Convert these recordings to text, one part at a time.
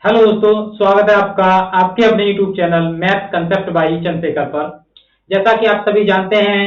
Hello दोस्तों, स्वागत है आपका आपके अपने YouTube channel math concept by Chandrashekhar पर। जैसा कि आप सभी जानते हैं,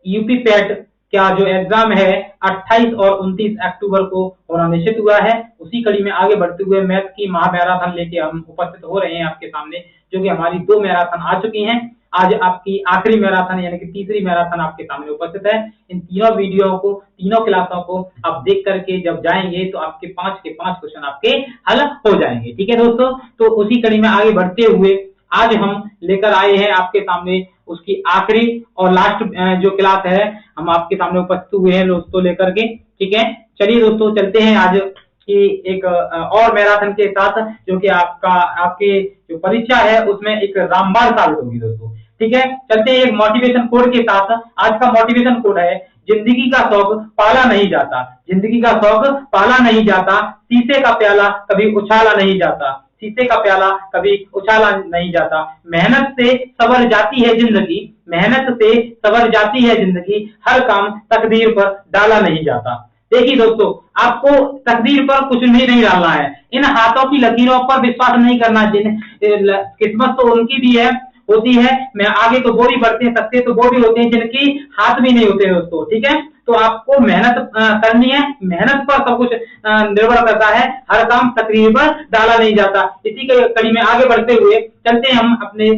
यूपी पैट का जो एग्जाम है 28 और 29 अक्टूबर को होना निश्चित हुआ है। उसी कड़ी में आगे बढ़ते हुए मैथ की महामैराथन लेके हम उपस्थित हो रहे हैं आपके सामने, जो कि हमारी 2 मैराथन आ चुकी हैं। आज आपकी आखिरी मैराथन यानी कि तीसरी मैराथन आपके सामने उपस्थित है। इन तीनों वीडियो को, तीनों क्लासों को आप देख करके जब जाएंगे तो आपके 5 के 5 क्वेश्चन आपके हल हो जाएंगे। ठीक है दोस्तों, तो उसी कड़ी में आगे बढ़ते हुए आज हम लेकर आए हैं आपके सामने उसकी आखिरी और लास्ट जो क्लास है, हम आपके सामने उपस्थित हुए हैं दोस्तों लेकर के। ठीक है, चलिए दोस्तों चलते हैं आज की एक और मैराथन के साथ, जो कि आपके जो परीक्षा है उसमें एक रामबाण साबित होगी दोस्तों। ठीक है, चलते हैं एक मोटिवेशन कोड के साथ। आज का मोटिवेशन कोड है, जिंदगी का शौक पाला नहीं जाता, जिंदगी का शौक पाला नहीं जाता, शीशे का प्याला कभी उछाला नहीं जाता, शीशे का प्याला कभी उछाला नहीं जाता, मेहनत से संवर जाती है जिंदगी, मेहनत से संवर जाती है जिंदगी, हर काम तकदीर पर डाला नहीं जाता। देखिए दोस्तों, आपको तकदीर पर कुछ भी नहीं डालना है, इन हाथों की लकीरों पर विश्वास नहीं करना। जिन किस्मत तो उनकी भी है, होती है, मैं आगे तो वो भी बढ़ते हैं, सकते तो वो भी होते हैं जिनकी हाथ भी नहीं होते दोस्तों। ठीक है, तो आपको मेहनत करनी है, मेहनत पर सब कुछ निर्भर करता है, हर काम तकदीर पर डाला नहीं जाता। इसी के कड़ी में आगे बढ़ते हुए चलते हैं हम अपने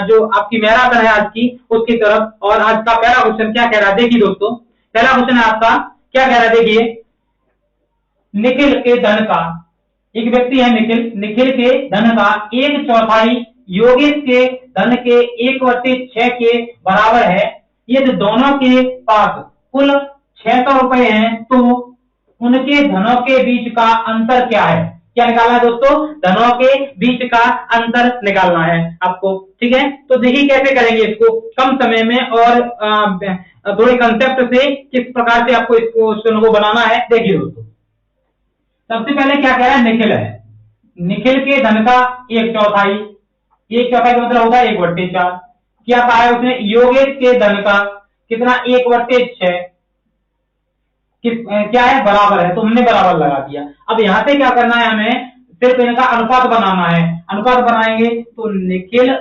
जो आपकी मैराथन है आज की उसकी तरफ। और आज का पहला क्वेश्चन क्या कह रहा है, देखिए दोस्तों, पहला क्वेश्चन है आपका क्या कह रहा है, देखिए। निखिल के धन का, एक व्यक्ति है निखिल, निखिल के धन का 1/4 योगेश के धन के 1/6 के बराबर है। यदि दोनों के पास कुल 600 रुपए हैं तो उनके धनों के बीच का अंतर क्या है। क्या निकालना है दोस्तों, धनों के बीच का अंतर निकालना है आपको। ठीक है, तो देखिए कैसे करेंगे इसको कम समय में और थोड़े कंसेप्ट से किस प्रकार से आपको इस क्वेश्चन को बनाना है। देखिए दोस्तों, सबसे पहले क्या कह रहा है, निखिल है, निखिल के धन का 1/4, 1/4 का मतलब होता है 1/4। क्या कहा है उसने, योगेश के धन का कितना 1/6 क्या है, बराबर है, तो हमने बराबर लगा दिया। अब यहां से क्या करना है, हमें सिर्फ इनका अनुपात बनाना है। अनुपात बनाएंगे तो Nikhil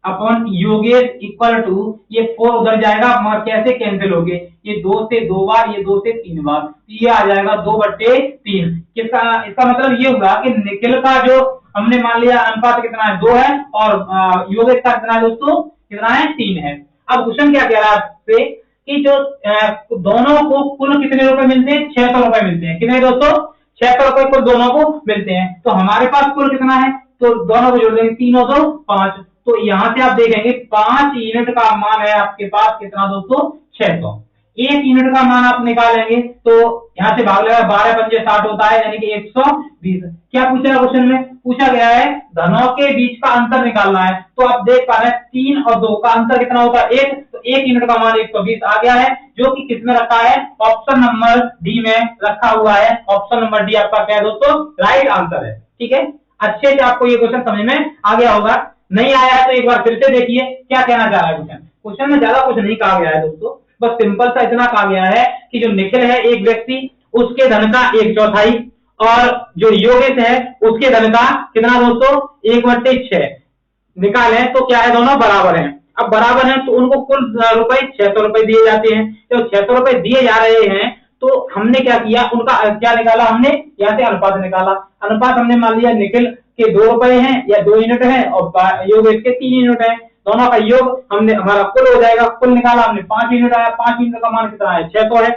upon Yogesh equal to, ये 4 उधर जाएगा मगर कैसे कैंसिल हो गए, ये 2 से 2 बार, ये 2 से 3 बार, तो ये आ जाएगा 2/3। इसका मतलब ये हुआ कि निखिल का जो हमने मान लिया अनुपात कितना है, 2 है, और योगेश का कितना है दोस्तों, कितना है, 3 है। अब क्वेश्चन क्या कह रहा है आपसे कि जो दोनों को कुल कितने रुपए मिलते हैं, 600 रुपए मिलते हैं। कितने दोस्तों, 600 रुपए कुल दोनों को मिलते हैं। तो हमारे पास कुल कितना है, तो दोनों को जोड़ देंगे, 3 और 2 5। तो यहां से आप देखेंगे 5 यूनिट का मान है आपके पास कितना दोस्तों, 600। 1 यूनिट का मान आप निकालेंगे तो यहां से भाग लेगा, 12 पंजे 60 होता है, यानी कि 120। क्या पूछा है क्वेश्चन में, पूछा गया है धनों के बीच का अंतर निकालना है। तो आप देख पा रहे हैं 3 और 2 का अंतर कितना होता है, 1, तो 1 यूनिट का मान 120 आ गया है, जो कि किसमें रखा है, ऑप्शन नंबर डी में रखा हुआ है। ऑप्शन नंबर डी आपका क्या है दोस्तों, राइट आंसर है। ठीक है, अच्छे से आपको ये क्वेश्चन समझ में आ गया होगा। नहीं आया है तो एक बार फिर से देखिए क्या कहना चाह रहा है क्वेश्चन। क्वेश्चन में ज्यादा कुछ नहीं कहा गया है दोस्तों, बस सिंपल सा इतना कहा गया है कि जो निखिल है एक व्यक्ति, उसके धन का 1/4 और जो योगेश है उसके धन का कितना दोस्तों, 1/6 निकाले तो क्या है, दोनों बराबर हैं। अब बराबर हैं तो उनको कुल रुपए 600 रुपए दिए जाते हैं। तो 600 रुपए दिए जा रहे हैं तो हमने क्या किया, उनका क्या निकाला, हमने यहाँ से अनुपात निकाला। अनुपात हमने मान लिया निखिल के 2 रुपए हैं या 2 यूनिट है और योगेश के 3 यूनिट है, दोनों का योग हमने हमारा कुल हो जाएगा। कुल निकाला हमने 5 यूनिट आया, 5 यूनिट का मान कितना है, 600 है।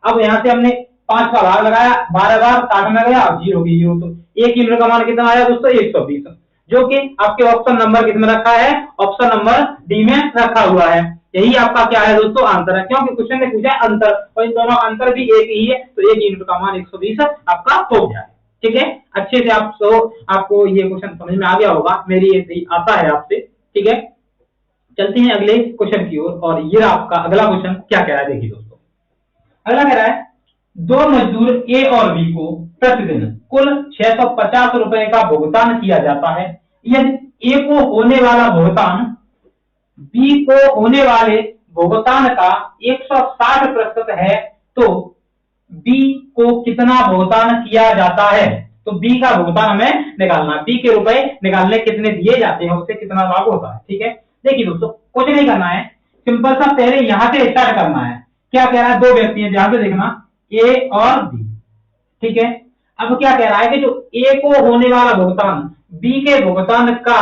अब यहाँ से हमने 5 का भाग लगाया, 12 बार 60 में गया, 0 की 0, तो 1 यूनिट का मान कितना आया दोस्तों, 120, जो कि आपके ऑप्शन नंबर किसमें रखा है, ऑप्शन नंबर डी में रखा हुआ है। यही आपका क्या है दोस्तों, आंसर है, क्योंकि क्वेश्चन ने पूछा है अंतर और इन दोनों का अंतर भी एक ही है, तो 1 यूनिट का मान 120 आपका हो गया है। ठीक है, अच्छे से आपको ये क्वेश्चन समझ में आ गया होगा, मेरी ये आशा है आपसे। ठीक है, चलते हैं अगले क्वेश्चन की ओर। और ये आपका अगला क्वेश्चन क्या कह रहा है, देखिए दोस्तों। अगला कह रहा है, 2 मजदूर ए और बी को प्रतिदिन कुल 650 रुपए का भुगतान किया जाता है। यदि ए को होने वाला भुगतान बी को होने वाले भुगतान का 160% है तो बी को कितना भुगतान किया जाता है। तो बी का भुगतान हमें निकालना, बी के रुपए निकालने कितने दिए जाते हैं, उससे कितना लाभ होता है। ठीक है, देखिए दोस्तों कुछ नहीं करना है, सिंपल सा पहले यहां से स्टार्ट करना है। क्या कह रहा है, दो व्यक्ति हैं, ध्यान से देखना, ए और बी। ठीक है, अब क्या कह रहा है कि जो ए को होने वाला भुगतान बी के भुगतान का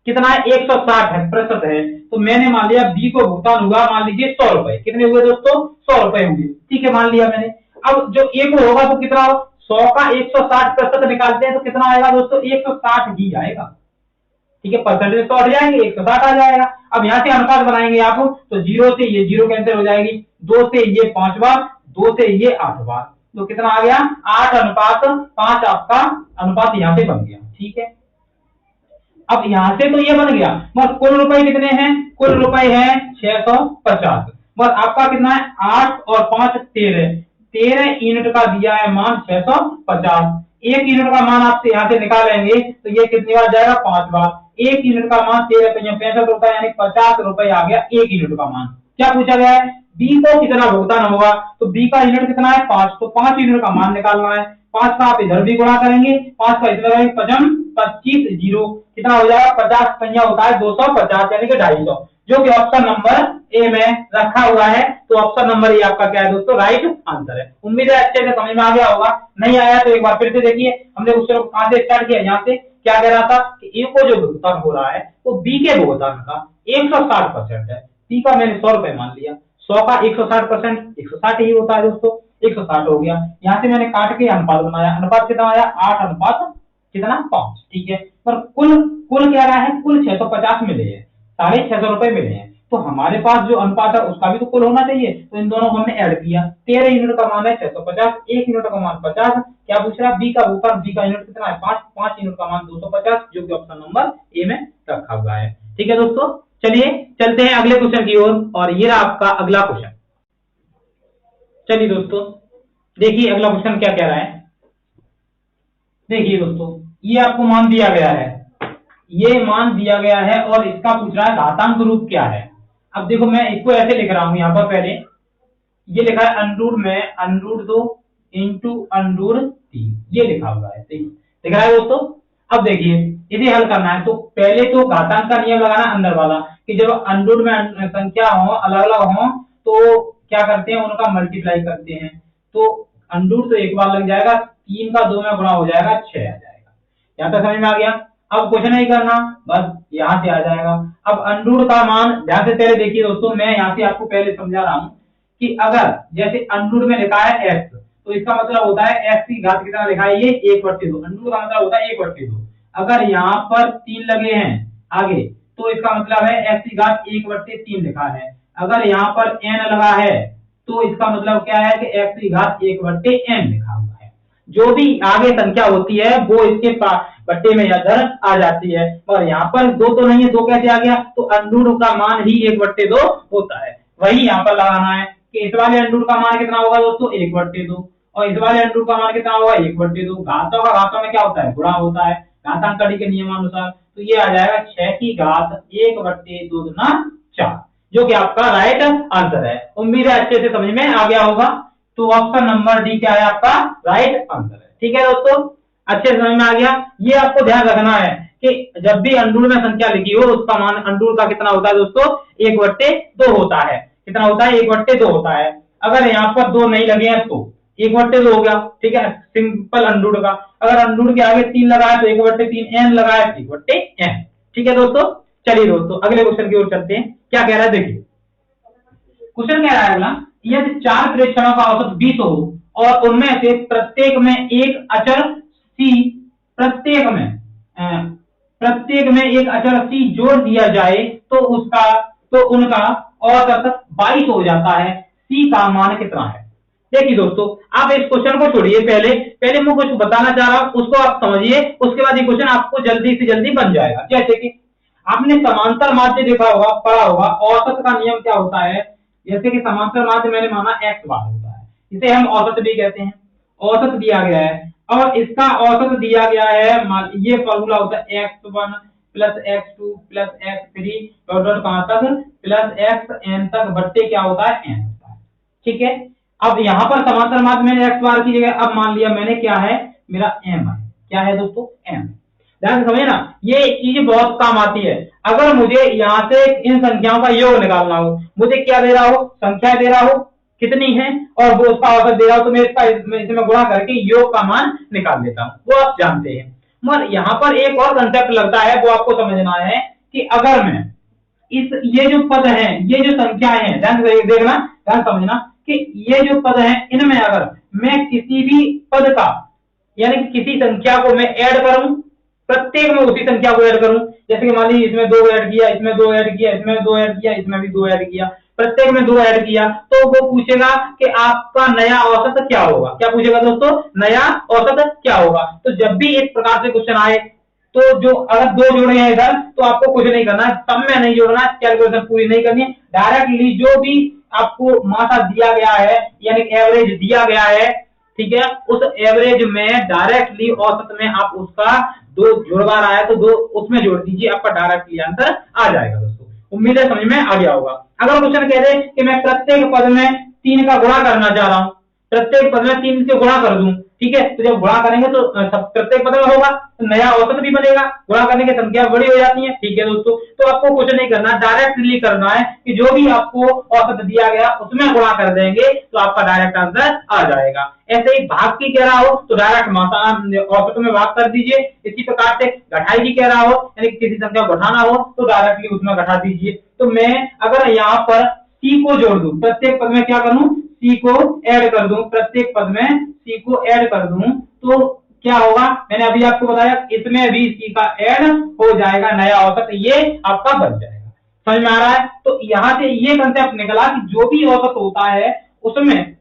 कितना है, 160 है प्रतिशत है। तो मैंने मान लिया बी को भुगतान हुआ, मान लीजिए 100 रुपए। कितने हुए दोस्तों, 100 रुपए होंगे। ठीक है, मान लिया मैंने। अब जो ए को होगा तो कितना हो, 100 का 160% निकालते हैं तो कितना आएगा दोस्तों, 160 ही आएगा। ठीक है, परसेंटेज तो हट जाएंगे, 160 आ जाएगा। अब यहाँ से अनुपात बनाएंगे आप, तो 0 से ये 0 कैंसिल हो जाएगी, 2 से ये 5 बार, 2 से ये 8 बार, तो कितना आ गया, 8:5 आपका अनुपात यहाँ से बन गया। ठीक है, अब यहां से तो ये बन गया, बस कुल रुपए कितने हैं, कुल रुपए हैं 650। बस आपका कितना है, 8 और 5 13, 13 यूनिट का दिया है मान 650। एक यूनिट का मान आपसे यहाँ से निकालेंगे तो ये कितनी बार जाएगा, 5 बार। एक यूनिट का मान 13 65 रुपए, यानी 50 रुपए आ गया एक यूनिट का मान। क्या पूछा गया है, बी को कितना भुगतान होगा, तो बी का यूनिट कितना है, 5, तो 5 यूनिट का मान निकालना है। 5 का आप इधर भी गुणा करेंगे, 5 का इधर करेंगे, 25 जीरो कितना हो जाएगा, 50 पंजा होता है 250, यानी कि 250, जो कि ऑप्शन नंबर ए में रखा हुआ है। तो ऑप्शन नंबर ए आपका क्या है दोस्तों, राइट आंसर है। उम्मीद है अच्छे से समझ में आ गया होगा, नहीं आया तो एक बार फिर से देखिए। हमने उस तरफ कहां से स्टार्ट किया, यहाँ से क्या कह रहा था कि ए को जो भुगतान हो रहा है वो बी के भुगतान का 160% है, सी का मैंने 100 रुपए मान लिया, 100 का 160% 160 ही होता है दोस्तों, 160 हो गया। यहाँ से मैंने काट के अनुपात बनाया, अनुपात कितना आया, 8 कितना 5। ठीक है, पर कुल कुल क्या रहा है, कुल 650 मिले हैं, 650 रुपए मिले हैं। तो हमारे पास जो अनुपात है उसका भी तो कुल होना चाहिए, तो इन दोनों को हमने ऐड किया। 13 यूनिट का मान है 650, एक यूनिट का मान 50। क्या पूछ रहा है, बी का भुगतान, बी का यूनिट कितना है 5, 5 यूनिट का मान 250, जो कि ऑप्शन नंबर ए में रखा हुआ है। ठीक है दोस्तों, चलिए चलते हैं अगले क्वेश्चन की ओर, और ये रहा आपका अगला क्वेश्चन। चलिए दोस्तों देखिए अगला क्वेश्चन क्या कह रहा है। देखिए दोस्तों, ये आपको मान दिया गया है, ये मान दिया गया है, और इसका पूछ रहा है घातांक रूप क्या है। अब देखो मैं इसको ऐसे लिख रहा हूं, यहाँ पर पहले ये लिखा है अंडरूट में √2 इंटू √3, ये लिखा हुआ है, ठीक दिख रहा है दोस्तों। अब देखिए इसे हल करना है, तो पहले तो घातांक का नियम लगाना अंदर वाला, कि जब अंडरूट में संख्या हो अलग अलग हो तो क्या करते हैं, उनका मल्टीप्लाई करते हैं। तो अंडरूट तो एक बार लग जाएगा, 3 का 2 में गुणा हो जाएगा, 6 आ जाएगा। यहाँ तक समझ में आ गया। अब कुछ नहीं करना, बस यहाँ से आ जाएगा। अब अंडरूट का मान ध्यान से पहले देखिए दोस्तों, मैं यहाँ से आपको पहले समझा रहा हूँ कि अगर जैसे अंडरूट में लिखा है x, तो इसका मतलब होता है x की घात कितना लिखा है, ये 1/2। अंडरूट का मतलब होता है 1/2। अगर यहाँ पर 3 लगे हैं आगे, तो इसका मतलब है x की घात 1/3 लिखा है। अगर यहाँ पर n लगा है तो इसका मतलब क्या है कि x की घात 1/n लिखा हुआ है। जो भी आगे संख्या होती है वो इसके बट्टे में इधर आ जाती है, और यहाँ पर 2 तो नहीं है, 2 कैसे आ गया, तो अंडरूट का मान ही 1/2 होता है। वही यहाँ पर लगाना है कि इस वाले अंडरूट का मान कितना होगा दोस्तों, 1/2, और इस वाले अंडरूट का मान कितना होगा, 1/2। घातों का घातों में क्या होता है, गुणा होता है घातांक कड़ी के नियमानुसार। तो ये आ जाएगा 6 की घात 1/2 दूना 4, जो कि आपका राइट आंसर है। उम्मीद है अच्छे से समझ में आ गया होगा। तो ऑप्शन नंबर डी क्या है आपका राइट आंसर है। ठीक है दोस्तों, अच्छे से समझ में आ गया। ये आपको ध्यान रखना है कि जब भी अंडरूट में संख्या लिखी हो उसका मान अंडरूट का कितना होता है दोस्तों, 1/2 होता है। कितना होता है, 1/2 होता है। अगर यहाँ पर 2 नहीं लगे हैं तो 1/2 हो गया, ठीक है, सिंपल अंडरूट का। अगर अंडरूट के आगे 3 लगा है तो 1/3, n लगा है 1/n। ठीक है दोस्तों, चलिए दोस्तों अगले क्वेश्चन की ओर चलते हैं। क्या कह रहा है देखिए, क्वेश्चन कह रहा है अगला, यदि 4 प्रेक्षणों का औसत 20 हो और उनमें से प्रत्येक में एक अचर c, प्रत्येक में एक अचर c जोड़ दिया जाए तो उनका औसत 22 हो जाता है। c का मान कितना है। देखिए दोस्तों, आप इस क्वेश्चन को छोड़िए, पहले मैं कुछ बताना चाह रहा हूं उसको आप समझिए, उसके बाद ये क्वेश्चन आपको जल्दी से जल्दी बन जाएगा। जैसे कि आपने समांतर माध्य देखा होगा, पढ़ा होगा, औसत का नियम क्या होता है। जैसे कि समांतर माध्य मैंने माना x बार होता है, इसे हम औसत भी कहते हैं। औसत दिया गया है और इसका औसत दिया गया है, ये फॉर्मूला होता है x1 plus x2 plus x3 dot कहां तक प्लस xn तक बट्टे क्या होता है, n होता है। ठीक है, अब यहाँ पर समांतर माध्य मैंने x बार की जगह अब मान लिया मैंने क्या है, मेरा m है। क्या है दोस्तों, m। ध्यान से समझे ना, ये चीज बहुत काम आती है। अगर मुझे यहाँ से इन संख्याओं का योग निकालना हो, मुझे क्या दे रहा हो, संख्या दे रहा हो कितनी है और वो उसका औसत दे रहा हो, तो मैं इसमें गुणा करके योग का मान निकाल देता हूँ, वो आप जानते हैं। मगर यहाँ पर एक और कंसेप्ट लगता है, वो आपको समझना है कि अगर मैं ये जो पद हैं, ये जो संख्याएं हैं, ध्यान से देखना, ध्यान समझना कि ये जो पद हैं, इनमें अगर मैं किसी भी पद का यानी कि किसी संख्या को मैं ऐड करूं, प्रत्येक में उसी संख्या को ऐड करूं, जैसे कि मान लीजिए इसमें 2 ऐड किया, इसमें 2 ऐड किया, इसमें 2 ऐड किया, इसमें भी 2 ऐड किया, प्रत्येक में 2 ऐड किया, तो वो पूछेगा कि आपका नया औसत क्या होगा। क्या पूछेगा दोस्तों, नया औसत क्या होगा। तो जब भी इस प्रकार से क्वेश्चन आए, तो जो अगर 2 जोड़े हैं इधर, तो आपको कुछ नहीं करना, सम में नहीं जोड़ना, कैलकुलेशन पूरी नहीं करनी, डायरेक्टली जो भी आपको मात्रा दिया गया है यानी एवरेज दिया गया है, ठीक है, उस एवरेज में डायरेक्टली औसत में आप उसका 2 जुड़वा रहा है तो 2 उसमें जोड़ दीजिए, आपका डायरेक्टली आंसर आ जाएगा दोस्तों। उम्मीद है समझ में आ गया होगा। अगर क्वेश्चन कह दे कि मैं प्रत्येक पद में 3 का गुणा करना चाह रहा हूं, प्रत्येक पद में 3 से गुणा कर दूं, ठीक है, तो जब गुणा करेंगे तो प्रत्येक पद में होगा तो नया औसत भी बनेगा, गुणा करने की संख्या बड़ी हो जाती है, ठीक है दोस्तों। तो आपको कुछ नहीं करना, डायरेक्टली करना है कि जो भी आपको औसत दिया गया उसमें गुणा कर देंगे तो आपका डायरेक्ट आंसर आ जाएगा। ऐसे ही भाग की कह रहा हो तो डायरेक्ट औसत में भाग कर दीजिए। इसी प्रकार से घटाई की कह रहा हो यानी किसी संख्या को घटाना हो तो डायरेक्टली उसमें घटा दीजिए। तो मैं अगर यहाँ पर सी को जोड़ दूं, प्रत्येक पद में क्या करूं, सी को ऐड कर दूं, प्रत्येक पद में सी को ऐड कर दूं, तो क्या होगा, मैंने अभी आपको बताया, इसमें भी सी का ऐड हो जाएगा, नया औसत ये आपका बन जाएगा। समझ में आ रहा है। तो यहां से ये कंसेप्ट निकला कि जो भी औसत होता है उसमें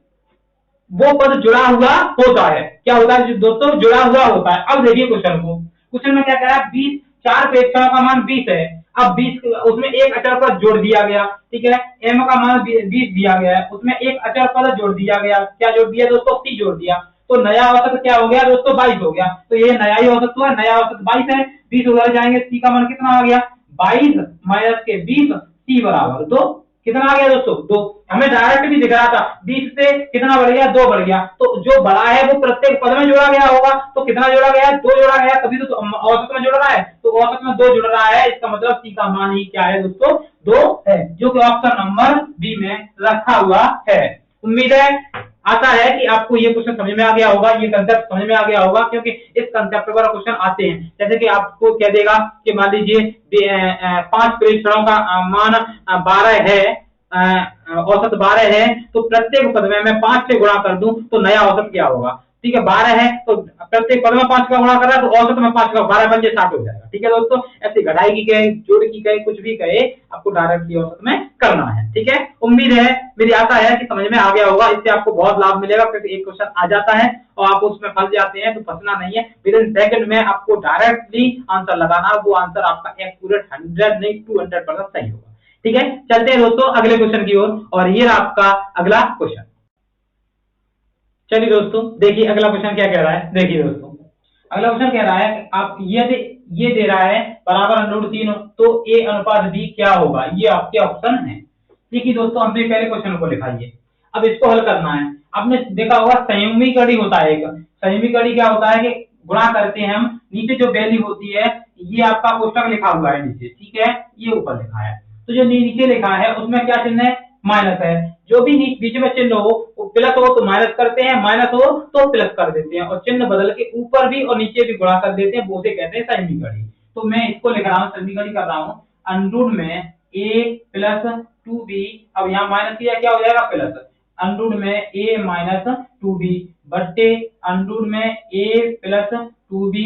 वो पद जुड़ा हुआ होता है। क्या होता है दोस्तों, जुड़ा हुआ होता है। अब देखिए क्वेश्चन को, क्वेश्चन में क्या कह रहा है, 20 4 प्रेक्षणों का मान 20 है। अब 20 उसमें एक अचर पद जोड़ दिया गया, ठीक है, m का मान 20 दिया गया है, उसमें एक अचर पद जोड़ दिया गया, क्या जोड़ दिया दोस्तों, c जोड़ दिया, तो नया औसत क्या हो गया दोस्तों, 22 हो गया। तो ये नया ही औसत हुआ, नया औसत 22 है, 20 उधर जाएंगे, c का मान कितना आ गया, 22 माइनस के 20, c बराबर 2, कितना आ गया दोस्तों, 2। हमें डायरेक्ट भी दिख रहा था, 20 से कितना बढ़ गया, 2 बढ़ गया, तो जो बड़ा है वो प्रत्येक पद में जोड़ा गया होगा, तो कितना जोड़ा गया, 2 जोड़ा गया, तभी तो औसत में जोड़ रहा है, तो औसत में 2 जुड़ रहा है, इसका मतलब सी का मान ही क्या है दोस्तों, 2 है, जो कि ऑप्शन नंबर बी में रखा हुआ है। उम्मीद है आता है कि आपको ये क्वेश्चन समझ में आ गया होगा, ये कंसेप्ट समझ में आ गया होगा, क्योंकि इस कंसेप्ट पर क्वेश्चन आते हैं। जैसे कि आपको कह देगा कि मान लीजिए 5 प्रेक्षणों का मान 12 है, औसत 12 है, तो प्रत्येक पद में मैं 5 से गुणा कर दूं तो नया औसत क्या होगा, ठीक है, 12 है तो प्रत्येक पद में 5 का गुणा कर रहा है तो औसत में 5 का 12 बन 60 हो जाएगा, ठीक है दोस्तों। ऐसे घटाई की कहे, जोड़ की कहे, कुछ भी कहे, आपको डायरेक्टली औसत में करना है, ठीक है। उम्मीद है, मेरी आशा है कि समझ में आ गया होगा, इससे आपको बहुत लाभ मिलेगा, क्योंकि एक क्वेश्चन आ जाता है और आप उसमें फंस जाते हैं, तो फंसना नहीं है, विद इन सेकंड में आपको डायरेक्टली आंसर लगाना, वो आंसर आपका एक्यूरेट 100 नहीं 200% सही होगा, ठीक है। चलते हैं दोस्तों अगले क्वेश्चन की ओर, और ये आपका अगला क्वेश्चन। चलिए दोस्तों देखिए अगला क्वेश्चन क्या कह रहा है। देखिए दोस्तों अगला क्वेश्चन कह रहा है कि आप ये दे रहा है बराबर √3, तो a अनुपात b क्या होगा, ये आपके ऑप्शन है। ठीक है दोस्तों, हमने पहले क्वेश्चन को लिखाइए, अब इसको हल करना है। आपने देखा होगा संयुग्मी कड़ी होता है, एक संयुग्मी कड़ी क्या होता है कि गुणा करते हैं हम, नीचे जो वैल्यू होती है, ये आपका कोष्टक लिखा हुआ है नीचे, ठीक है, ये ऊपर लिखा है, तो जो नीचे लिखा है उसमें क्या चिन्ह है, माइनस है। जो भी बीच में चिन्ह हो, प्लस हो तो माइनस करते हैं, माइनस हो तो प्लस कर देते हैं, और चिन्ह बदल के ऊपर भी और नीचे भी गुणा कर देते हैं, वो से कहते हैं संयुग्मी कड़ी। तो मैं इसको लिख रहा हूँ, संयुग्मी कड़ी कर रहा हूँ, अंडरूट में a प्लस 2b, अब यहाँ माइनस किया क्या हो जाएगा प्लस, अंडरूट में a माइनस 2b बट्टे अंडरूट में a प्लस 2b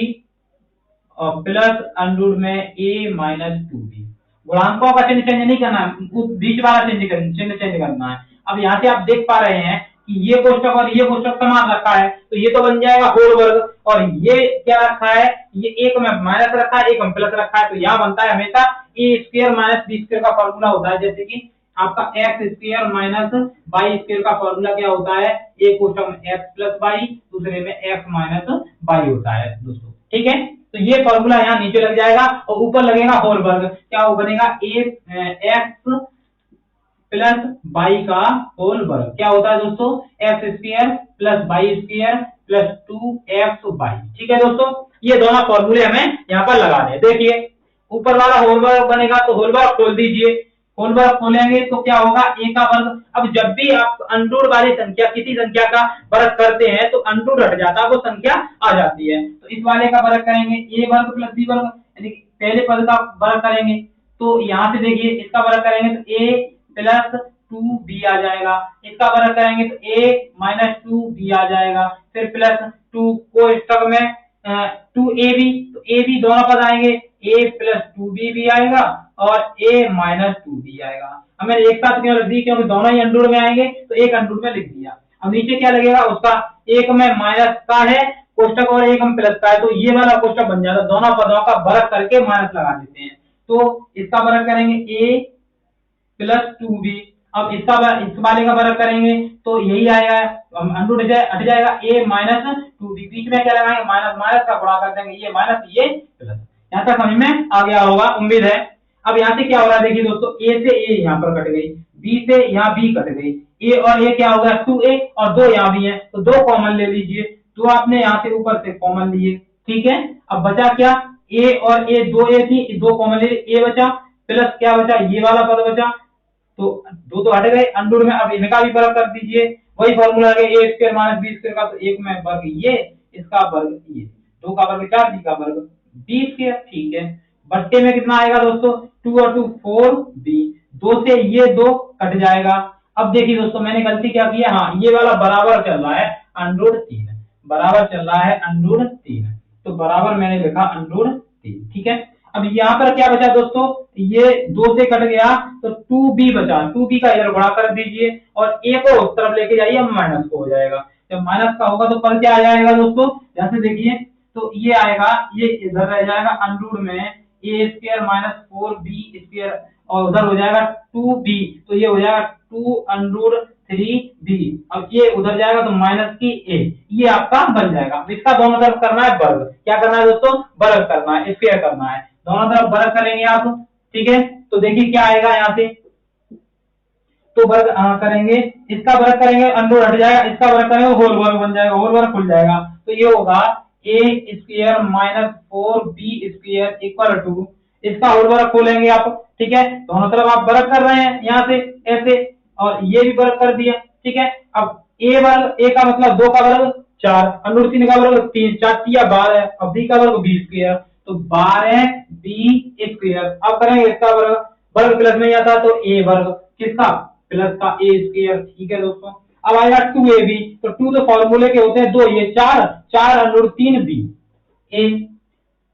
और प्लस अंडरूट में a माइनस 2b। गुणांकों का चिन्ह चेंज नहीं करना है, बीच वाला चिन्ह चेंज करना है। अब यहाँ से आप देख पा रहे हैं कि ये कोष्टक और ये कोष्टक समान रखा है, तो ये तो बन जाएगा होल वर्ग, और ये क्या रखा है, ये एक में माइनस रखा है, एक में प्लस रखा है, तो यहाँ बनता है हमेशा a square minus b square का फॉर्मूला होता है, जैसे कि आपका x square minus y square का फॉर्मूला क्या होता है, एक कोष्टक में x प्लस y, दूसरे में x माइनस y होता है दोस्तों, ठीक है। तो ये फॉर्मूला यहाँ नीचे लग जाएगा और ऊपर लगेगा होल वर्ग, क्या वो बनेगा x प्लस y का होल वर्ग, क्या होता है दोस्तों, x square plus y square plus 2xy, ठीक है दोस्तों। ये दोनों फॉर्मूले हमें यहाँ पर लगाने हैं। देखिए ऊपर वाला होल वर्ग बनेगा तो होल वर्ग खोल दीजिए, होल वर्ग खोलेंगे तो क्या होगा a का वर्ग। अब जब भी आप अनरूट वाली संख्या किसी संख्या का वर्ग करते हैं तो अनरूट हट जाता है, वो संख्या आ जाती है। तो इस वाले का वर्ग करेंगे a वर्ग प्लस b वर्ग, यानी पहले पद का वर्ग करेंगे तो यहाँ से देखिए इसका वर्ग करेंगे तो a प्लस 2b आ जाएगा, इसका वर्ग करेंगे तो a माइनस 2b आ जाएगा, फिर प्लस 2 को स्टक में 2ab, तो ab दोनों पद आएंगे, a प्लस 2b भी आएगा और a माइनस 2b आएगा। हमें एक साथ क्यों लिख दी, क्योंकि दोनों ही अंडूर में आएंगे तो एक अंडूर में लिख दिया। अब नीचे क्या लगेगा उसका, एक में माइनस का है कोष्टक और एक में प्लस का है, तो ये वाला कोष्टक बन जाता है, दोनों पदों का वर्ग करके माइनस लगा देते हैं। तो इसका वर्ग करेंगे a प्लस 2b, अब इसका इस वाले का वर्ग करेंगे तो यही आएगा, अंडूर हट जाएगा, a माइनस 2b, बीच में क्या लगाएंगे माइनस, माइनस का गुणा कर देंगे, ये माइनस ये प्लस। यहाँ तक समझ में आ गया होगा उम्मीद है। अब यहाँ से क्या हो रहा है देखिए दोस्तों, a से a यहाँ पर कट गई, b से यहाँ b कट गई, a और a क्या हो गया 2a और 2 यहाँ भी है तो 2 कॉमन ले लीजिए, तो आपने यहाँ से ऊपर से कॉमन लिए, ठीक है। अब बचा क्या, a और a, 2a थी, 2 कॉमन ले, a बचा प्लस क्या बचा, ये वाला पद बचा, तो 2 तो हट गए अंडूर में। अब इनका भी वर्ग कर दीजिए, वही फॉर्मूला है a square minus b square का, तो एक में वर्ग ये, इसका वर्ग ये, 2 का वर्ग 4, b का वर्ग b स्क्वायर, ठीक है। बट्टे में कितना आएगा दोस्तों, 2 और 2 4b, 2 से ये 2 कट जाएगा। अब देखिए दोस्तों मैंने गलती क्या की है, हाँ ये वाला बराबर चल रहा है अंडूर 3, बराबर चल रहा है अंडूर 3, तो बराबर मैंने लिखा अंडूर 3, ठीक है। अब यहाँ पर क्या बचा दोस्तों, ये 2 से कट गया तो 2b बचा, 2b का इधर गुणा कर दीजिए और a को उस तरफ लेके जाइए, माइनस को हो जाएगा, जब माइनस का होगा तो पर क्या आ जाएगा दोस्तों, यहाँ से देखिए तो ये आएगा, ये इधर रह जाएगा अंडूर में a square minus 4b square और उधर हो जाएगा 2b, तो ये हो जाएगा 2 अंडूर 3b, अब ये उधर जाएगा तो माइनस की a, ये आपका बन जाएगा। इसका दोनों तरफ करना है वर्ग, क्या करना है दोस्तों, वर्ग करना है, स्क्वायर करना है, दोनों तरफ वर्ग करेंगे आप, ठीक है। तो देखिए क्या आएगा यहाँ से, तो वर्ग करेंगे, इसका वर्ग करेंगे अंडूर हट जाएगा, इसका वर्ग करेंगे होल वर्ग बन जाएगा, होल वर्ग खुल जाएगा, तो ये होगा a square minus 4b square equal to, इसका होल वर्ग खोलेंगे आप, ठीक है, दोनों तरफ आप वर्ग कर रहे हैं यहाँ से ऐसे, और ये भी वर्ग कर दिया, ठीक है। अब a वर्ग, a का मतलब 2 का वर्ग 4, अंडूर 3 का वर्ग 3, 4 या 12, अब b का वर्ग b स्क्वायर, तो 12b स्क्वायर। अब करेंगे इसका वर्ग, वर्ग प्लस में आता तो a वर्ग, किसका, प्लस का a स्क्वायर, ठीक है दोस्तों। अब आएगा 2ab, तो 2 तो फॉर्मूले के होते हैं 2, ये 4, 4 अंडूर 3b, a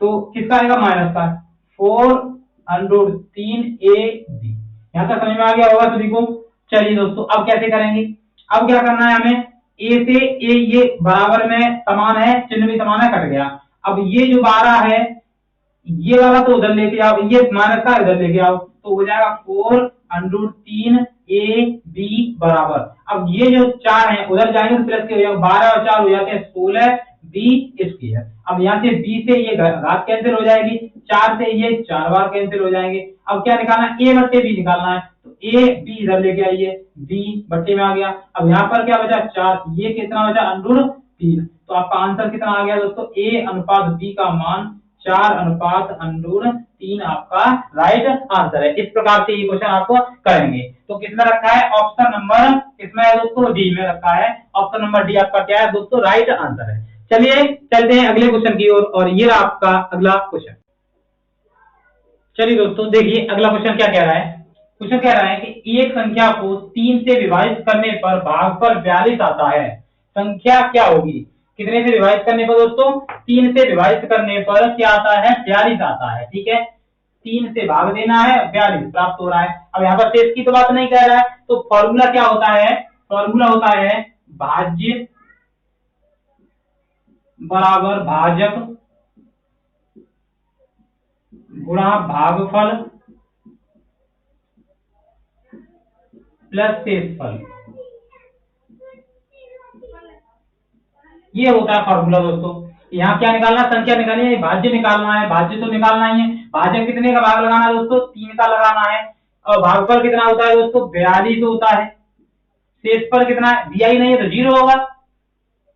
तो किसका आएगा माइनस का 4 अंडूर 3ab। यहाँ तक समझ में आ गया होगा सभी को। चलिए दोस्तों अब कैसे करेंगे, अब क्या करना है हमें, a से a ये बराबर में समान है, चिन्ह भी समान है, कट गया। अब ये जो 12 है ये वाला तो उधर लेके आओ, ये माइनस का इधर लेके आओ, तो हो जाएगा 4 अंडूर 3ab बराबर, अब ये जो 4 है उधर जाएंगे तो प्लस के हो जाएगा, 12 और 4 हो जाते हैं 16b स्क्वायर। अब यहाँ से b से ये घात कैंसिल हो जाएगी, 4 से ये 4 बार कैंसिल हो जाएंगे। अब क्या निकालना है, a बट्टे b निकालना है, तो a b इधर लेके आइए, b बट्टे में आ गया। अब यहाँ पर क्या बचा 4, ये कितना बचा अंडूर 3, तो आपका आंसर कितना आ गया दोस्तों, a अनुपात b का मान 4 अनुपात अंडूर 3 आपका राइट आंसर है। इस प्रकार से ये क्वेश्चन आपको करेंगे। तो किसमें रखा है, ऑप्शन नंबर किसमें है दोस्तों, डी में रखा है, ऑप्शन नंबर डी आपका क्या है दोस्तों, राइट आंसर है। चलिए चलते हैं अगले क्वेश्चन की ओर, और ये रहा आपका अगला क्वेश्चन। चलिए दोस्तों देखिए अगला क्वेश्चन क्या कह रहा है, क्वेश्चन कह रहा है कि एक संख्या को 3 से विभाजित करने पर भागफल 42 आता है, संख्या क्या होगी, कितने से विभाजित करने पर दोस्तों, 3 से विभाजित करने पर क्या आता है 42 आता है, ठीक है। 3 से भाग देना है, 42 प्राप्त हो रहा है। अब यहाँ पर शेष की तो बात नहीं कह रहा है, तो फॉर्मूला क्या होता है, फॉर्मूला होता है भाज्य बराबर भाजक गुणा भागफल प्लस शेषफल, ये होता है फॉर्मूला दोस्तों। यहाँ क्या निकालना, संख्या निकालनी है, भाज्य निकालना है, भाज्य तो निकालना ही है, भाजक कितने का भाग लगाना है दोस्तों, 3 का लगाना है, और भागफल कितना होता है दोस्तों 42 होता है, शेषफल कितना है दिया ही नहीं है तो 0 होगा,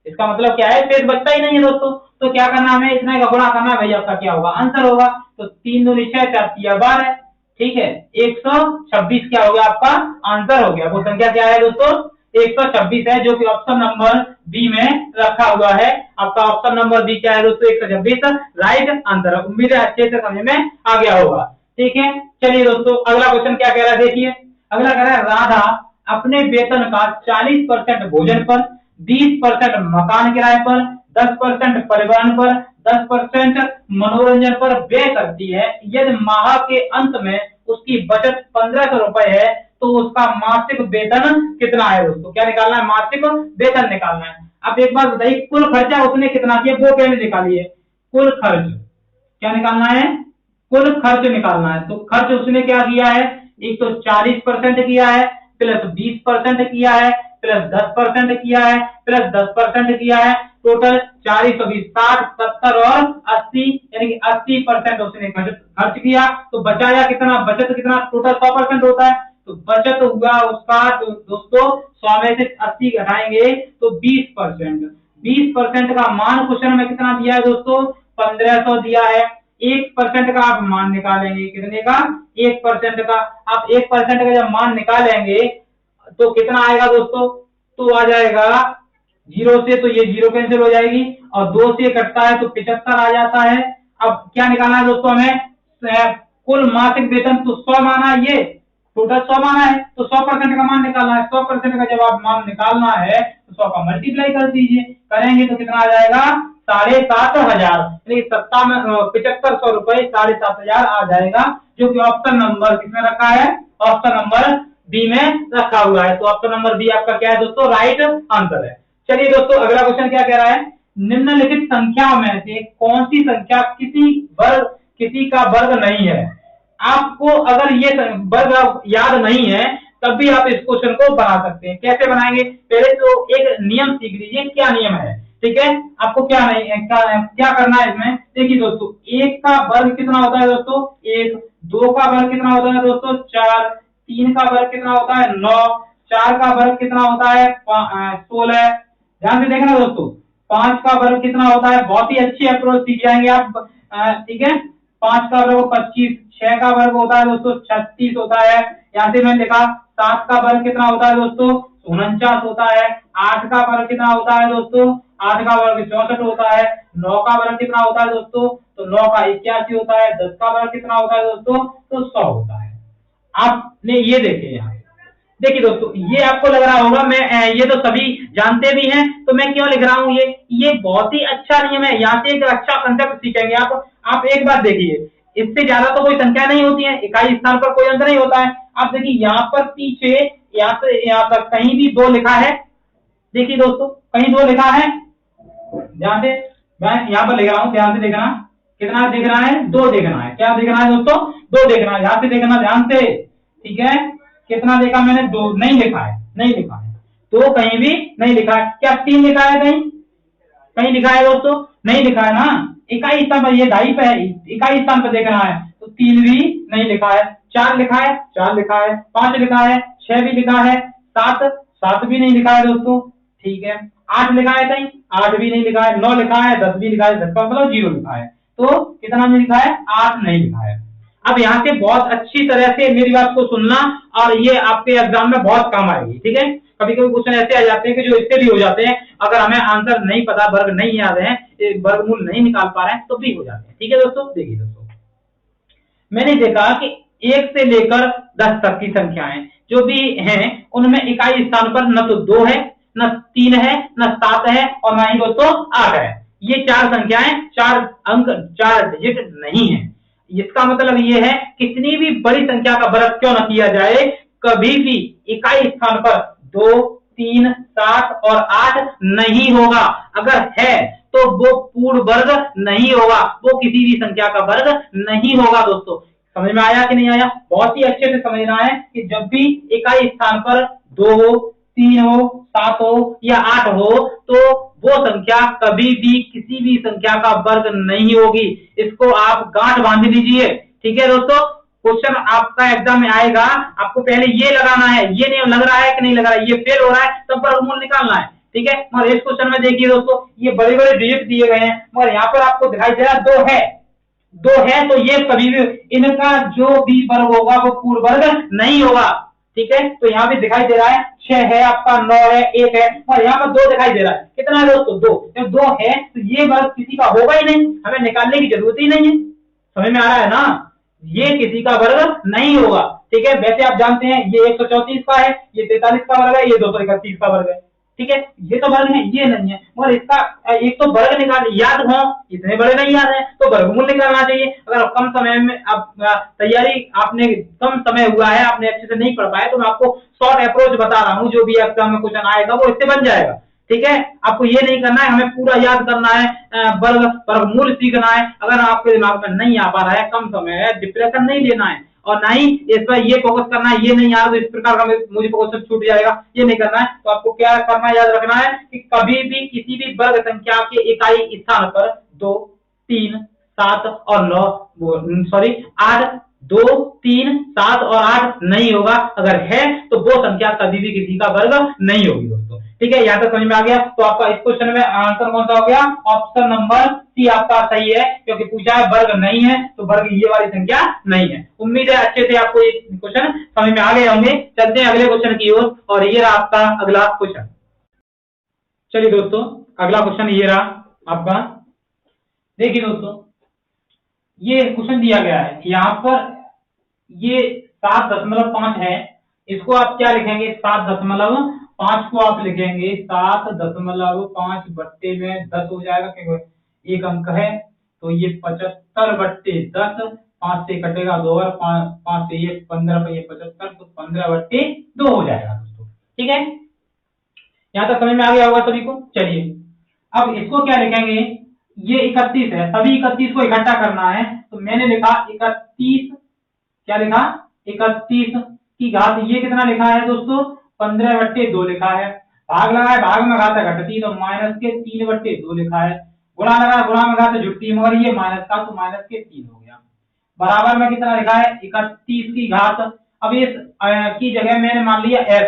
इसका मतलब क्या है, शेष बचता ही नहीं है दोस्तों। तो क्या करना हमें, इतना का गुणा करना है, भाई आपका क्या होगा, आंसर होगा। तो 3 दूनी 6, 4 तिया 12, ठीक है, 126 क्या हो गया आपका आंसर हो गया। वो संख्या क्या है दोस्तों, 126 है, जो कि ऑप्शन नंबर बी में रखा हुआ है। आपका ऑप्शन नंबर बी क्या है दोस्तों, 126 राइट आंसर है। उम्मीद है अच्छे से समझ में आ गया होगा। ठीक है, चलिए दोस्तों अगला क्वेश्चन क्या कह रहा है, देखिए अगला कह रहा है, राधा अपने वेतन का 40% भोजन पर, 20% मकान किराए पर, 10% परिवहन पर, 10% मनोरंजन पर व्यय करती है। यदि माह के अंत में उसकी बचत 1500 रुपए है तो उसका मासिक वेतन कितना है दोस्तों। क्या निकालना है, मासिक वेतन निकालना है। अब एक बात बताइए, कुल खर्चा उसने कितना किया वो पहले निकालिए। कुल खर्च क्या निकालना है, कुल खर्च निकालना है। तो खर्च उसने क्या किया है, एक तो 40% किया है, प्लस 20% किया है, प्लस 10% किया है, प्लस 10% किया है, टोटल 40, 60, 70 और 80, यानी कि 80% उसने खर्च किया। तो बचाया कितना, बचत कितना, टोटल 100% होता है। तो बचत हुआ उसका, तो दोस्तों 100 में से 80 घटाएंगे तो 20%। 20% का मान क्वेश्चन में कितना दिया है दोस्तों, 1500 दिया है। 1% का आप मान निकालेंगे, कितने का, 1% का। आप 1% का जब मान निकालेंगे तो कितना आएगा दोस्तों, तो आ जाएगा 0 से, तो ये 0 कैंसिल हो जाएगी, और 2 से कटता है तो 75 आ जाता है। अब क्या निकालना है दोस्तों हमें, कुल मासिक वेतन तो 100 माना है, ये टोटल 100 माना है, तो 100% का मान निकालना है। 100% का जब आप मान निकालना है तो 100 का मल्टीप्लाई कर दीजिए, करेंगे तो कितना आ जाएगा, 7500, यानी 7500 रुपए 7500 आ जाएगा, जो कि ऑप्शन नंबर किसमें रखा है, ऑप्शन नंबर बी में रखा हुआ है। तो ऑप्शन नंबर बी आपका क्या है दोस्तों, राइट आंसर है। चलिए दोस्तों अगला क्वेश्चन क्या कह रहा है, निम्नलिखित संख्याओं में से कौन सी संख्या किसी का वर्ग नहीं है। आपको अगर ये वर्ग याद नहीं है तब भी आप इस क्वेश्चन को बना सकते हैं। कैसे बनाएंगे, पहले तो एक नियम सीख लीजिए, क्या नियम है। ठीक है, आपको क्या नहीं क्या करना है इसमें, देखिए दोस्तों, 1 का वर्ग कितना होता है दोस्तों, 1, 2 का वर्ग कितना होता है दोस्तों, 4, 3 का वर्ग कितना होता है, 9, 4 का वर्ग कितना होता है, 16। ध्यान से देखना दोस्तों, 5 का वर्ग कितना होता है, बहुत ही अच्छी अप्रोच सीख जाएंगे आप। ठीक है, 5 का वर्ग 25, 6 का वर्ग होता है दोस्तों 36 होता है। यहाँ से मैंने लिखा 7 का वर्ग कितना होता है दोस्तों, 49 होता है। 8 का वर्ग कितना होता है दोस्तों, 8 का वर्ग 64 होता है। 9 का वर्ग कितना होता है दोस्तों, तो 9 का 81 होता है। 10 का वर्ग कितना होता है दोस्तों, तो 100 होता है। आपने ये देखे यहाँ, देखिए दोस्तों, ये आपको लग रहा होगा मैं ये तो सभी जानते भी हैं तो मैं क्यों लिख रहा हूँ, ये बहुत ही अच्छा नियम है। यहाँ से एक अच्छा कंसेप्ट सीखेंगे आप एक बात देखिए, इससे ज्यादा तो कोई संख्या नहीं होती है, इकाई स्थान पर कोई अंतर नहीं होता है। आप देखिए यहाँ पर पीछे, यहाँ से यहाँ तक कहीं भी 2 लिखा है, देखिए दोस्तों कहीं 2 लिखा है, ध्यान से मैं यहाँ पर लिख रहा हूँ, ध्यान से देखना, कितना दिख रहा है, 2 देखना है। क्या देखना है दोस्तों, 2 देखना है, यहाँ से देखना ध्यान से। ठीक है, कितना देखा मैंने, 2 नहीं लिखा है, नहीं लिखा है, 2 कहीं भी नहीं लिखा है। क्या 3 लिखा है, कहीं कहीं लिखा है दोस्तों, नहीं लिखा है ना। इकाई स्थान पर, ये डाई पे है, इकाई स्थान पर देखना है तो 3 भी नहीं लिखा है। 4 लिखा है, 4 लिखा है, 5 लिखा है, 6 भी लिखा है, 7 भी नहीं लिखा है दोस्तों। ठीक है, 8 लिखा है, कहीं 8 भी नहीं लिखा है, 9 लिखा है, 10 भी लिखा है, 10 का मतलब 0 लिखा है। तो कितना नहीं लिखा है, 8 नहीं लिखा है। अब यहाँ से बहुत अच्छी तरह से मेरी बात को सुनना, और ये आपके एग्जाम में बहुत काम आएगी। ठीक है, कभी कभी क्वेश्चन ऐसे आ जाते हैं कि जो इससे भी हो जाते हैं, अगर हमें आंसर नहीं पता, वर्ग नहीं याद है, वर्गमूल नहीं निकाल पा रहे हैं तो भी हो जाते हैं। ठीक है दोस्तों, देखिए दोस्तों, मैंने देखा कि 1 से लेकर 10 तक की संख्याएं जो भी हैं उनमें इकाई स्थान पर न तो 2 है, न 3 है, न 7 है, और न ही दोस्तों 8 है। ये 4 संख्याएं, 4 अंक, 4 डिजिट नहीं है। इसका मतलब ये है कितनी भी बड़ी संख्या का वर्ग क्यों न किया जाए, कभी भी इकाई स्थान पर 2, 3, 7 और 8 नहीं होगा। अगर है तो वो पूर्ण वर्ग नहीं होगा, वो किसी भी संख्या का वर्ग नहीं होगा। दोस्तों समझ में आया कि नहीं आया, बहुत ही अच्छे से समझना है कि जब भी इकाई स्थान पर 2 हो, 3 हो, 7 हो या 8 हो तो वो संख्या कभी भी किसी भी संख्या का वर्ग नहीं होगी। इसको आप गांठ बांध लीजिए। ठीक है दोस्तों, क्वेश्चन आपका एग्जाम में आएगा, आपको पहले ये लगाना है, ये नहीं लग रहा है कि नहीं लग रहा है, ये फेल हो रहा है, तब वर्गमूल निकालना है। ठीक है। मगर इस क्वेश्चन में देखिए दोस्तों, ये बड़े बड़े डिजिट दिए गए हैं, मगर यहाँ पर आपको दिखाई दे रहा है 2 है, 2 है, तो ये कभी भी इनका जो भी वर्ग होगा वो पूर्ण वर्ग नहीं होगा, ठीक है। तो यहाँ भी दिखाई दे रहा है 6 है आपका, 9 है, 1 है, और यहाँ पर 2 दिखाई दे रहा है। कितना है दोस्तों? 2। जब 2 है तो ये वर्ग किसी का होगा ही नहीं, हमें निकालने की जरूरत ही नहीं है। समझ में आ रहा है ना? ये किसी का वर्ग नहीं होगा, ठीक है। वैसे आप जानते हैं ये 134 का है, ये 43 का वर्ग है, ये 231 का वर्ग है, ठीक है। ये तो वर्ग है, ये नहीं है। मगर इसका एक तो वर्ग निकाल याद हो, इतने बड़े नहीं याद है, तो वर्गमूल निकालना चाहिए। अगर आप कम समय में आप तैयारी, आपने कम समय हुआ है, आपने अच्छे से नहीं पढ़ पाए, तो मैं आपको शॉर्ट अप्रोच बता रहा हूँ, जो भी एग्जाम में क्वेश्चन आएगा वो इससे बन जाएगा, ठीक है। आपको ये नहीं करना है, हमें पूरा याद करना है, वर्ग वर्गमूल सीखना है। अगर आपके दिमाग में नहीं आ पा रहा है, कम समय है, डिप्रेशन नहीं लेना है, और ना ही इस पर ये फोकस करना है, ये नहीं यार तो इस प्रकार का मुझे क्वेश्चन छूट जाएगा, ये नहीं करना है। तो आपको क्या करना, याद रखना है कि कभी भी किसी भी वर्ग संख्या के इकाई स्थान पर 2, 3, 7 और 9 सॉरी 8, 2, 3, 7 और 8 नहीं होगा। अगर है तो वो संख्या कभी भी किसी का वर्ग नहीं होगी दोस्तों, ठीक है। यहाँ तक समझ में आ गया? तो आपका इस क्वेश्चन में आंसर कौन सा हो गया? ऑप्शन नंबर सी आपका सही है, क्योंकि पूछा है वर्ग नहीं है, तो वर्ग ये वाली संख्या नहीं है। उम्मीद है अच्छे से आपको ये क्वेश्चन समझ में आ गए होंगे। चलते हैं अगले क्वेश्चन की ओर, और ये रहा आपका अगला क्वेश्चन। चलिए दोस्तों, अगला क्वेश्चन ये रहा आपका। देखिए दोस्तों, ये क्वेश्चन दिया गया है यहाँ पर, ये 7.5 है। इसको आप क्या लिखेंगे? 7.5 को आप लिखेंगे 7.5 बट्टे में 10 हो जाएगा, क्योंकि एक अंक है, तो ये 75/10, 5 से कटेगा 2 और 5 से ये 15 पर ये 75, तो 15/2 हो जाएगा दोस्तों, ठीक है। यहाँ तक समझ में आ गया होगा सभी को। चलिए अब इसको क्या लिखेंगे? ये 31 है, सभी 31 को इकट्ठा करना है, तो मैंने लिखा 31, क्या लिखा? 31 की घात, ये कितना लिखा है दोस्तों? 15/2 लिखा है। भाग लगा है, भाग में घात घटती, तो माइनस के 3/2 लिखा है। गुणा लगा, गुणा में घात जुटती, मगर ये माइनस का, तो माइनस के 3 हो गया। बराबर में कितना लिखा है? 31 की घात। अब इस की जगह मैंने मान लिया x,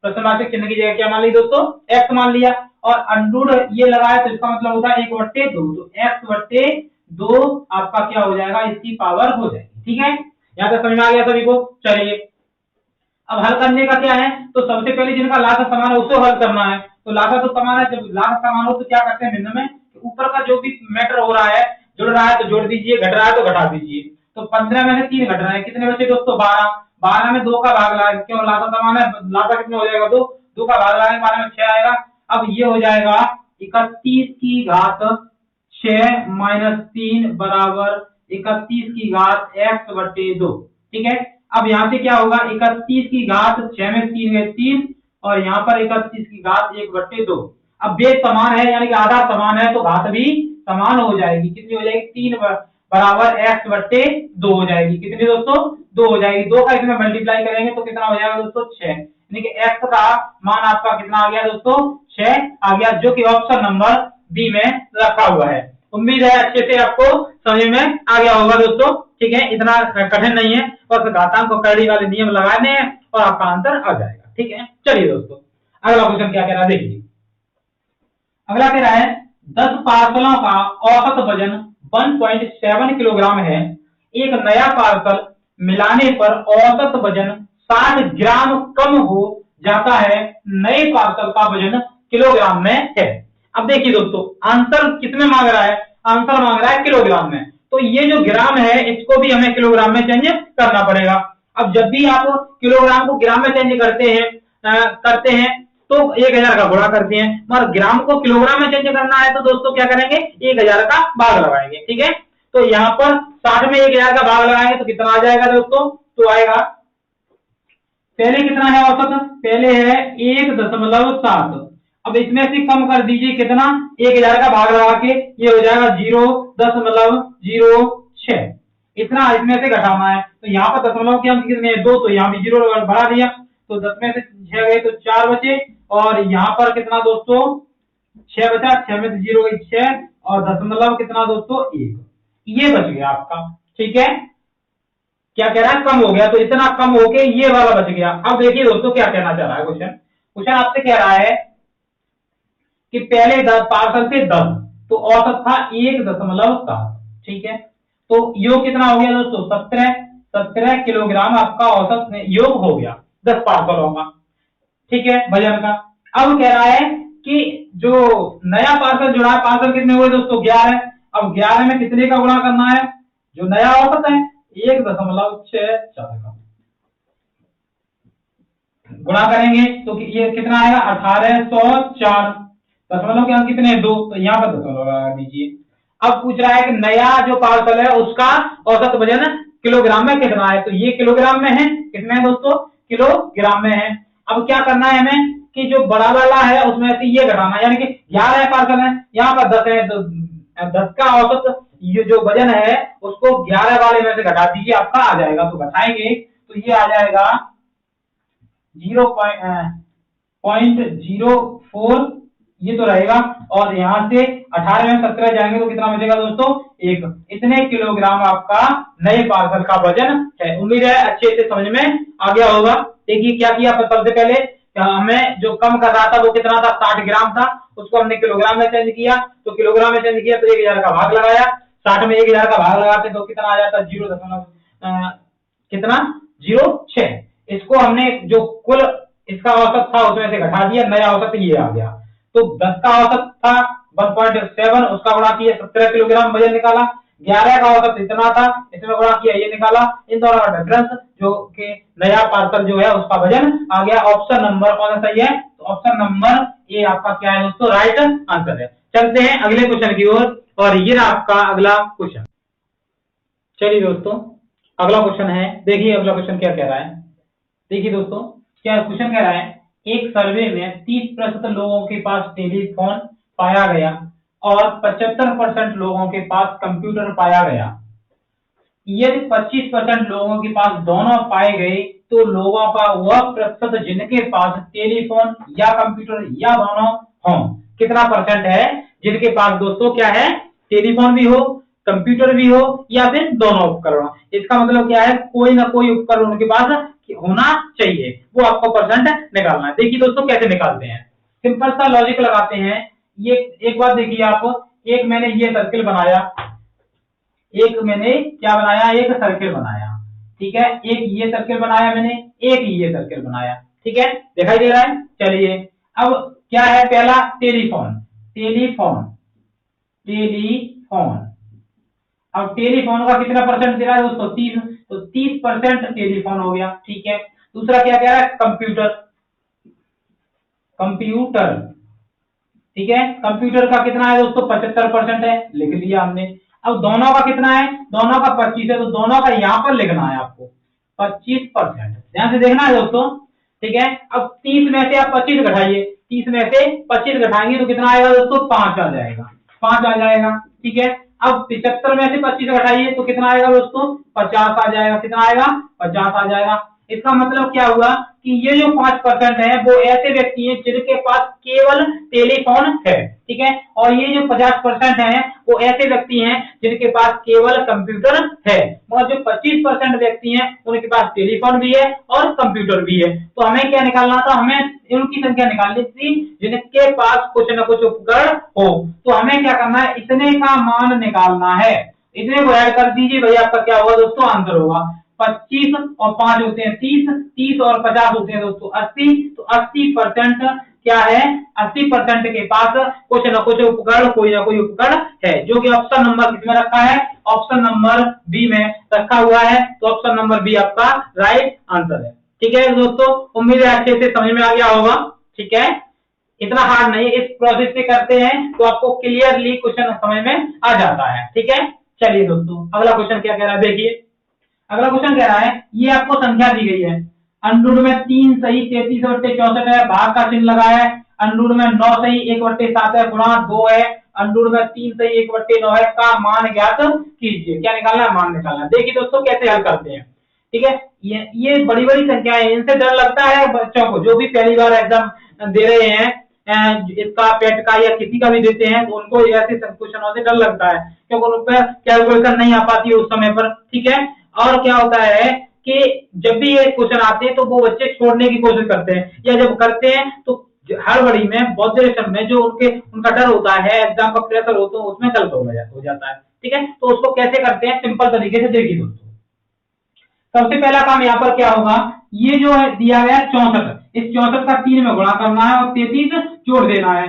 प्रश्नवाचक चिन्ह की जगह क्या मान ली दोस्तों? x मान लिया, और अंडूड ये लगा है, तो इसका मतलब होता है 1/2, तो x/2 आपका क्या हो जाएगा? इसकी पावर हो जाएगी, ठीक है। यहाँ तक समझ में आ गया सभी को? चलिए अब हल करने का क्या है? तो सबसे पहले जिनका लाघव समान है उसको हल करना है। तो लाघव तो समान है, जब लाघव समान हो तो क्या करते हैं भिन्न में? तो ऊपर का जो भी मैटर हो रहा है, जुड़ रहा है तो जोड़ दीजिए, घट रहा है तो घटा दीजिए। तो 15 में से 3 घट रहा है, कितने बचे दोस्तों? 12। 12 में 2 का भाग लगा, क्यों? लाघव समान है, लाघव कितना हो जाएगा? 2। 2 का भाग लगाएंगे, 12 में 6 आएगा। अब ये हो जाएगा 31 की घात 6 माइनस 3 बराबर 31 की घात x/2, ठीक है। अब यहाँ से क्या होगा? 31 की घात 6 में 3 गए 3, और यहाँ पर 31 की घात 1/2। अब बेस समान है, यानी कि आधार समान है, तो घात भी समान हो जाएगी। कितनी हो जाएगी? 3 बराबर x/2 हो जाएगी। कितनी दोस्तों? 2 हो जाएगी। 2 का इसमें मल्टीप्लाई करेंगे तो कितना हो जाएगा दोस्तों? 6, यानी कि x का मान आपका कितना आ गया दोस्तों? 6 आ गया, जो कि ऑप्शन नंबर बी में रखा हुआ है। उम्मीद है अच्छे से आपको समझ में आ गया होगा दोस्तों, ठीक है। इतना कठिन नहीं है, बस घातांक को कड़ी वाले नियम लगाने हैं और आपका आंसर आ जाएगा, ठीक है। चलिए दोस्तों, अगला क्वेश्चन क्या कह रहा है देखिए। अगला कह रहा है 10 पार्सलों का औसत वजन 1.7 किलोग्राम है। एक नया पार्सल मिलाने पर औसत वजन 60 ग्राम कम हो जाता है, नए पार्सल का वजन किलोग्राम में है। अब देखिए दोस्तों, आंसर कितने मांग रहा है? आंसर मांग रहा है किलोग्राम में, तो ये जो ग्राम है इसको भी हमें किलोग्राम में चेंज करना पड़ेगा। अब जब भी आप किलोग्राम को ग्राम में चेंज करते हैं तो 1000 का गुणा करते हैं, मगर ग्राम को किलोग्राम में चेंज करना है तो दोस्तों क्या करेंगे? 1000 का भाग लगाएंगे, ठीक है। तो यहाँ पर 60 में 1000 का भाग लगाएंगे तो कितना आ जाएगा दोस्तों? तो आएगा, पहले कितना है औसत? पहले है 1.7। अब इसमें से कम कर दीजिए, कितना? 1000 का भाग लगा के ये हो जाएगा 0.06। इतना इसमें से घटाना है, तो यहाँ पर दशमलव के अंक कितने हैं? 2, तो यहाँ भी 0 बढ़ा दिया, तो 10 में से 6 गए तो 4 बचे, और यहाँ पर कितना दोस्तों? 6 बचा, 6 में से 0 गई 6, और दशमलव कितना दोस्तों? 1। ये बच गया आपका, ठीक है। क्या कह रहा है? कम हो गया, तो इतना कम होके ये वाला बच गया। अब देखिए दोस्तों क्या कहना चाह रहा है क्वेश्चन। क्वेश्चन आपसे कह रहा है कि पहले 10 पार्सल थे 10, तो औसत था 1.7। ठीक है, तो योग कितना हो गया दोस्तों? 17 किलोग्राम आपका औसत योग हो गया 10 पार्सलों का। ठीक है, वजन का। अब कह रहा है कि जो नया पार्सल जुड़ा है, पार्सल कितने हुए दोस्तों? 11। अब 11 में कितने का गुणा करना है? जो नया औसत है 1.64 का गुणा करेंगे तो ये कितना आएगा? 1804। दशमलव के अंक कितने? 2, तो यहाँ पर दशमलव लगा दीजिए। अब पूछ रहा है कि नया जो पार्सल है उसका औसत वजन किलोग्राम में कितना है, तो ये किलोग्राम में है। कितने है दोस्तों? किलोग्राम में है। अब क्या करना है हमें कि जो बड़ा वाला है उसमें से ये घटाना है, यानी कि 11 पार्सल है, यहाँ पर 10 है, तो 10 का औसत ये जो वजन है उसको 11 वाले में से घटा दीजिए, आपका आ जाएगा। तो घटाएंगे तो ये आ जाएगा 0.04, ये तो रहेगा। और यहाँ से 18 में 17 जाएंगे तो कितना बचेगा दोस्तों? 1। इतने किलोग्राम आपका नए पार्सल का वजन है। उम्मीद है अच्छे से समझ में आ गया होगा। देखिए क्या किया, सबसे पहले हमें जो कम कर रहा था वो कितना था? 60 ग्राम था, उसको हमने किलोग्राम में चेंज किया, तो किलोग्राम में चेंज किया तो 1000 का भाग लगाया। 60 में 1000 का भाग लगाते तो कितना आ जाता? 0.06। इसको हमने जो कुल इसका औसत था उसमें से घटा दिया, नया औसत ये आ गया। तो 10 का औसत था 1.7, उसका गुणा किया 17 किलोग्राम वजन निकाला। 11 का औसत इतना था, इसमें गुणा किया ये निकाला। इन दोनों का डिफरेंस जो कि नया पार्सल जो है उसका वजन आ गया। ऑप्शन नंबर कौन सा सही है? तो ऑप्शन नंबर ए आपका क्या है दोस्तों? राइट आंसर है। चलते हैं अगले क्वेश्चन की ओर, और ये आपका अगला क्वेश्चन। चलिए दोस्तों अगला क्वेश्चन है, देखिए अगला क्वेश्चन क्या कह रहा है। देखिए दोस्तों क्या क्वेश्चन कह रहा है, एक सर्वे में 30% लोगों के पास टेलीफोन पाया गया और 75% लोगों के पास कंप्यूटर पाया गया। यदि 25% लोगों के पास दोनों पाए गए तो लोगों का वह प्रतिशत जिनके पास टेलीफोन या कंप्यूटर या दोनों हों कितना परसेंट है? जिनके पास दोस्तों क्या है? टेलीफोन भी हो, कंप्यूटर भी हो, या फिर दोनों उपकरण। इसका मतलब क्या है? कोई ना कोई उपकरण उनके पास होना चाहिए, वो आपको परसेंट निकालना है। देखिए दोस्तों कैसे निकालते हैं, सिंपल सा लॉजिक लगाते हैं। ये एक बात देखिए आप, एक मैंने ये सर्किल बनाया, एक मैंने क्या बनाया? एक सर्किल बनाया। ठीक है, एक ये सर्किल बनाया मैंने, एक ये सर्किल बनाया। ठीक है, दिखाई दे रहा है? चलिए अब क्या है? पहला टेलीफोन, टेलीफोन, टेलीफोन। अब टेलीफोन का कितना परसेंट दे रहा है दोस्तों? 30, तो 30% टेलीफोन हो गया। ठीक है, दूसरा क्या कह रहा है? Computer, computer. ठीक है, कंप्यूटर का कितना है दोस्तों? 75% है, लिख लिया हमने। अब दोनों का कितना है? दोनों का 25 है, तो दोनों का यहां पर लिखना है आपको 25%। ध्यान से देखना है दोस्तों। ठीक है, अब 30 में से आप 25 घटाइए, 30 में से 25 घटाएंगे तो कितना आएगा दोस्तों? 5 आ जाएगा, 5 आ जाएगा। ठीक है, अब 75 में से 25 घटाइए तो कितना आएगा दोस्तों? 50 आ जाएगा। कितना आएगा? 50 आ जाएगा। इसका मतलब क्या हुआ कि ये जो 5% है वो ऐसे व्यक्ति हैं जिनके पास केवल टेलीफोन है। ठीक है, और ये जो 50% है वो ऐसे व्यक्ति हैं जिनके पास केवल कंप्यूटर है। और जो 25% व्यक्ति हैं उनके पास टेलीफोन भी है और कंप्यूटर भी है। तो हमें क्या निकालना था? हमें उनकी संख्या निकालनी थी जिनके पास कुछ न कुछ उपकरण हो। तो हमें क्या करना है? इतने का मान निकालना है। इतने को ऐड कर दीजिए भाई, आपका क्या होगा दोस्तों? आंसर होगा 25 और 5 होते हैं 30, 30 और 50 होते हैं दोस्तों 80। तो 80% क्या है? 80% के पास कुछ न कुछ उपकरण, कोई ना कोई उपकरण है, जो कि ऑप्शन नंबर किसमें रखा है? ऑप्शन नंबर बी में रखा हुआ है। तो ऑप्शन नंबर बी आपका राइट आंसर है। ठीक है दोस्तों, उम्मीद है अच्छे से समझ में आ गया होगा। ठीक है, इतना हार्ड नहीं, इस प्रोसेस से करते हैं तो आपको क्लियरली क्वेश्चन समझ में आ जाता है। ठीक है, चलिए दोस्तों अगला क्वेश्चन क्या कह रहा है, देखिए अगला क्वेश्चन कह रहा है, ये आपको संख्या दी गई है, अंडरूट में 3 सही 33/64 है, भाग का चिन्ह लगा है। अंडरूट में 9 सही 1/7 है, गुणा 2 है। अंडरूट में 3 सही 1/9 है, का मान ज्ञात कीजिए। क्या निकालना है? मान निकालना है। देखिए दोस्तों कैसे हल करते हैं। ठीक है, ये बड़ी बड़ी संख्या है, इनसे डर लगता है बच्चों को, जो भी पहली बार एग्जाम दे रहे हैं, इसका पेट का या किसी का भी देते हैं, तो उनको ऐसे क्वेश्चनों से डर लगता है, क्योंकि उन पर कैलकुलेशन नहीं आ पाती है उस समय पर। ठीक है, और क्या होता है कि जब भी ये क्वेश्चन आते हैं तो वो बच्चे छोड़ने की कोशिश करते हैं, या जब करते हैं तो हड़बड़ी में बौद्धिक में जो उनका डर होता है, एग्जाम का प्रेशर होता है, उसमें गलत हो जाता है। ठीक है, तो उसको कैसे करते हैं सिंपल तरीके से देखिए दोस्तों। सबसे पहला काम यहाँ पर क्या होगा, ये जो है दिया गया 64, इस 64 का 3 में गुणा करना है और 33 जोड़ देना है।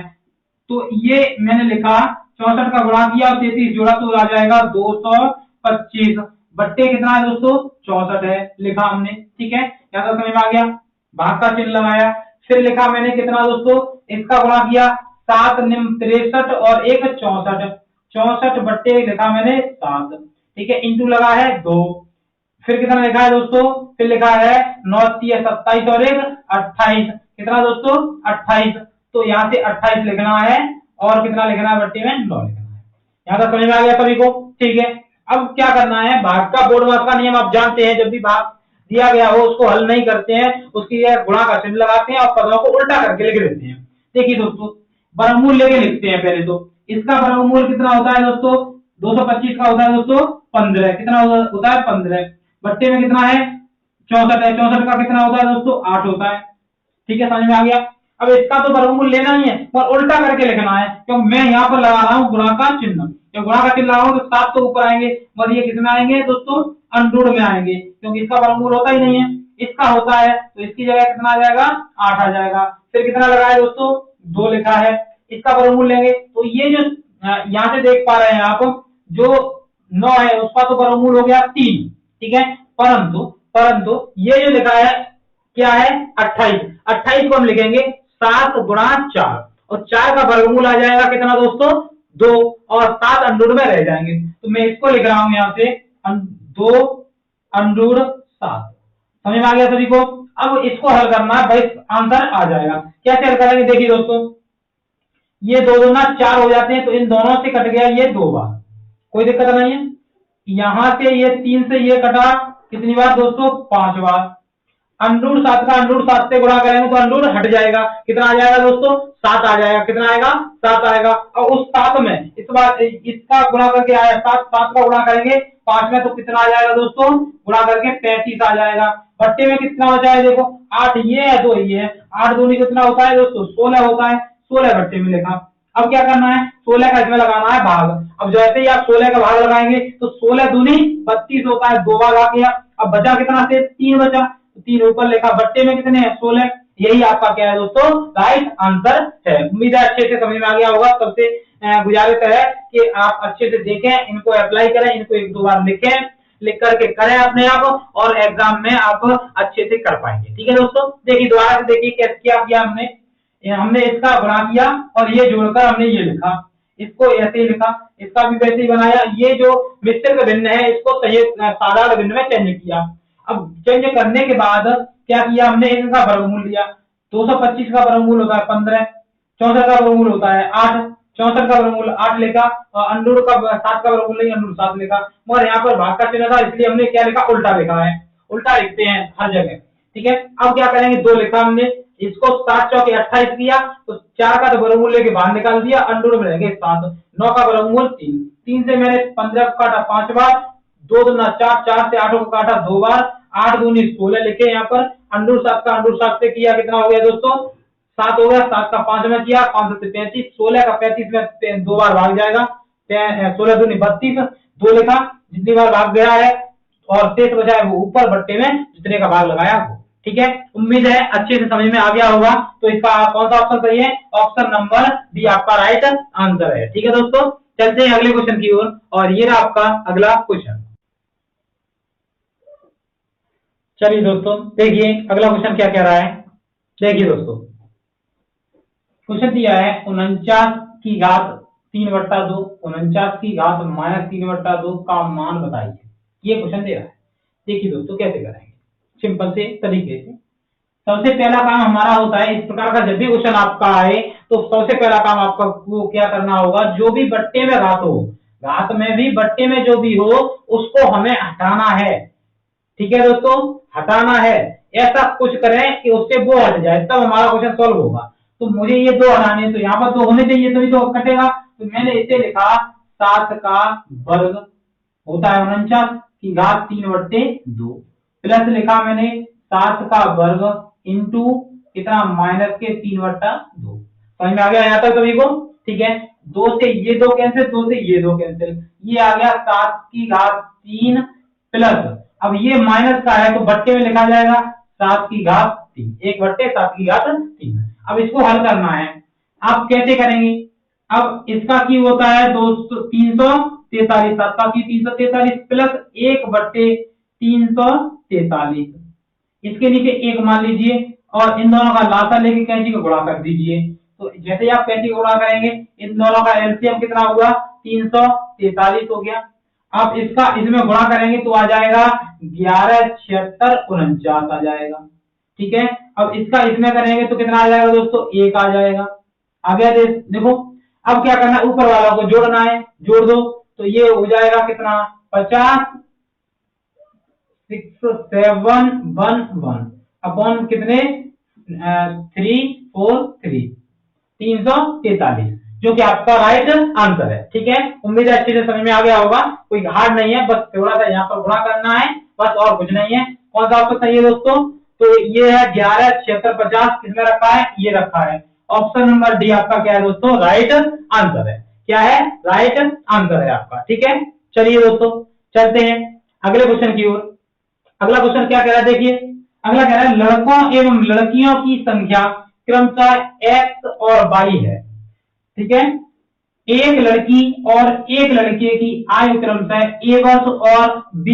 तो ये मैंने लिखा 64 का गुणा किया और 33 जोड़ा तो आ जाएगा 225 बट्टे कितना है दोस्तों 64 है, लिखा हमने। ठीक है, यहाँ तक समझ में आ गया, भाग का चिन्ह लगाया। फिर लिखा मैंने कितना दोस्तों, इसका गुणा किया 7 निम 63 और 1 64, 64 बट्टे लिखा मैंने 7। ठीक है, इंटू लगा है 2। फिर कितना लिखा है दोस्तों, फिर लिखा है 9 3 27 और 1 28, कितना दोस्तों 28। तो यहाँ से 28 लिखना है और कितना लिखना है बट्टे में 9 लिखना है। यहाँ तक समझ में आ गया सभी को। ठीक है, अब क्या करना है, भाग का बोर्ड मास का नियम आप जानते हैं, जब भी भाग दिया गया हो उसको हल नहीं करते हैं, उसकी गुणा का चिन्ह लगाते हैं और पदों को उल्टा करके लिख देते हैं। देखिए दोस्तों, वर्गमूल लेके लिखते हैं पहले तो। इसका वर्गमूल कितना होता है दोस्तों, 225 का होता है दोस्तों 15, कितना होता है 15, बट्टे में कितना है 64 है, 64 का कितना होता है दोस्तों 8 होता है। ठीक है, समझ में आ गया। अब इसका तो वर्गमूल लेना ही है पर उल्टा करके लिखना है, क्योंकि मैं यहाँ पर लगा रहा हूँ गुणा का चिन्ह। जब गुणा का चिन्ह लगाऊंगा तो 7 तो ऊपर आएंगे और ये किसमें आएंगे दोस्तों अंडूड में आएंगे, क्योंकि इसका वर्गमूल होता ही नहीं है, इसका होता है, तो इसकी जगह कितना आ जाएगा 8 आ जाएगा। फिर कितना लगा है दोस्तों 2 लिखा है, इसका वर्गमूल लेंगे तो ये जो यहाँ से देख पा रहे हैं आप, जो 9 है उसका तो वर्गमूल हो गया 3। ठीक है, परंतु परंतु ये जो लिखा है क्या है 28, 28 को हम लिखेंगे 7 गुणा 4 और 4 का वर्गमूल आ जाएगा कितना दोस्तों 2 और 7 अंडूर में रह जाएंगे। तो मैं इसको लिख रहा हूं यहाँ से 2 अंडूर 7। समझ में आ गया सभी को। अब इसको हल करना है भाई, आंसर आ जाएगा। कैसे हल करेंगे, देखिए दोस्तों, ये 2 दूना 4 हो जाते हैं तो इन दोनों से कट गया ये 2 बार, कोई दिक्कत नहीं है। यहां से ये 3 से ये कटा कितनी बार दोस्तों 5 बार। अंडूर 7 का अंडूर 7 से गुणा करेंगे तो अंडूर हट जाएगा, कितना आ जाएगा दोस्तों 7 आ जाएगा, कितना आएगा 7 आएगा। और उस 7 में इस बार इसका गुणा करके आया 7, 7 का गुणा करेंगे 5 में तो कितना आ जाएगा दोस्तों गुणा करके 35 आ जाएगा। बट्टे में कितना बचा है देखो 8 ये है 2 ये है, 8 दूनी कितना होता है दोस्तों 16 होता है, 16 बट्टे में लिखा। अब क्या करना है 16 का इसमें लगाना है भाग। अब जैसे ही आप 16 का भाग लगाएंगे तो 16 दूनी 32 होता है, 2 बार आ गया। अब बचा कितना से 3 बचा, 3 ऊपर लिखा, बट्टे में कितने हैं 16। यही आपका क्या है दोस्तों राइट आंसर है। उम्मीद है अच्छे से समझ में आ गया होगा। सबसे गुजारिश है कि आप अच्छे से देखें, इनको अप्लाई करें, इनको 1-2 बार लिखें, लिख करके करें अपने आप और एग्जाम में आप अच्छे से कर पाएंगे। ठीक है दोस्तों, देखिए दोबारा से देखिए कैसे क्या किया हमने इसका गुणा किया और ये जोड़कर हमने ये लिखा, इसको ऐसे ही लिखा, इसका भी वैसे ही बनाया। ये जो मिश्रित भिन्न है इसको साधारण भिन्न में चेंज किया। अब चेंज करने के बाद क्या किया हमने, इनका वर्गमूल लिया। 225 का वर्गमूल होता है 15, 64 का वर्गमूल होता है 8, 64 का वर्गमूल 8 लिखा और अंडूर का 7 का वर्गमूल नहीं अंडूर 7 लिखा। मगर यहाँ पर भाग का चिन्ह था इसलिए हमने क्या लिखा उल्टा लिखा है, उल्टा लिखते हैं हर जगह। ठीक है, अब क्या करेंगे 2 लिखा हमने, इसको 7 चौके 28 किया तो 4 का तो वर्गमूल लेके बाहर निकाल दिया, अंडूर में रहेंगे 7, 9 का वर्गमूल 3, 3 से मैंने 15 को काटा 5 बार, 2 दूना 4, 4 से 8 को काटा 2 बार, 8 दूनी 16 लिखे यहाँ पर। अंडूर 7 का अंडूर 7 से किया कितना हो गया दोस्तों 7 हो गया, 7 का 5 में किया 5 से 35, 16 का 35 में 2 बार भाग जाएगा, 16 दूनी 32, 2 लिखा, जितनी बार भाग गया है और शेष बचा है वो ऊपर बट्टे में जितने का भाग लगाया वो। ठीक है, उम्मीद है अच्छे से समझ में आ गया होगा। तो इसका कौन सा ऑप्शन सही है, ऑप्शन नंबर डी आपका राइट आंसर है। ठीक है दोस्तों, चलते हैं अगले क्वेश्चन की ओर और ये रहा आपका अगला क्वेश्चन। चलिए दोस्तों देखिए अगला क्वेश्चन क्या कह रहा है। देखिए दोस्तों, क्वेश्चन दिया है 49 की घात 3/2, 49 की घात -3/2 का मान बताइए। ये क्वेश्चन दे रहा है। देखिए दोस्तों कैसे करेंगे सिंपल से तरीके से। सबसे पहला काम हमारा होता है, इस प्रकार का जब भी क्वेश्चन आपका आए तो सबसे पहला काम आपका वो क्या करना होगा, जो भी बट्टे में घात हो, घात में भी बट्टे में जो भी हो उसको हमें हटाना है। ठीक है दोस्तों, हटाना है, ऐसा कुछ करें कि उससे वो हट जाए तब हमारा क्वेश्चन सॉल्व होगा। तो मुझे ये 2 हटाने, तो यहाँ पर 2 होने चाहिए तभी तो कटेगा। तो मैंने इसे लिखा 7 का वर्ग होता है 49 की घात 3/2 प्लस लिखा मैंने 7 का वर्ग इंटू कितना माइनस के 3/2। समझ में आ गया यहाँ तक सभी को? ठीक है, 2 से ये 2 कैंसिल, 2 से ये 2 कैंसिल, ये आ गया 7/3 प्लस, अब ये माइनस का है तो बट्टे में लिखा जाएगा 7/3, 1/7/3। अब इसको हल करना है, आप कैसे करेंगे? अब इसका क्यू होता है 343, 7 का क्यू 343 प्लस 1/343, इसके नीचे 1 मान लीजिए और इन दोनों का लासा लेके कैंची को गुणा कर दीजिए। तो जैसे ही आप कैंची को गुणा करेंगे इन दोनों का एलसीएम कितना हुआ? 343 हो गया। अब इसका इसमें गुणा करेंगे तो आ जाएगा 11 76 49 आ जाएगा। ठीक है, अब इसका इसमें करेंगे तो कितना आ जाएगा दोस्तों? 1 आ जाएगा। आ गया देखो, अब क्या करना है, ऊपर वाला को जोड़ना है, जोड़ दो तो ये हो जाएगा कितना? 50 6711 अपॉन कितने? 343, 343, जो कि आपका राइट आंसर है। ठीक है, उम्मीद है अच्छे से समझ में आ गया होगा, कोई हार्ड नहीं है, बस थोड़ा सा यहाँ पर गुणा करना है, बस और कुछ नहीं है। कौन सा ऑप्शन सही है दोस्तों? तो ये है 11 76 50, किसमें रखा है? ये रखा है। ऑप्शन नंबर डी आपका क्या है दोस्तों? राइट आंसर है। क्या है? राइट आंसर है आपका। ठीक है, चलिए दोस्तों चलते हैं अगले क्वेश्चन की ओर। अगला क्वेश्चन क्या कह रहा है देखिए, अगला कह रहा है लड़कों एवं लड़कियों की संख्या क्रमशः x और y है। ठीक है, एक लड़की और एक लड़के की आयु क्रमशः a वर्ष और b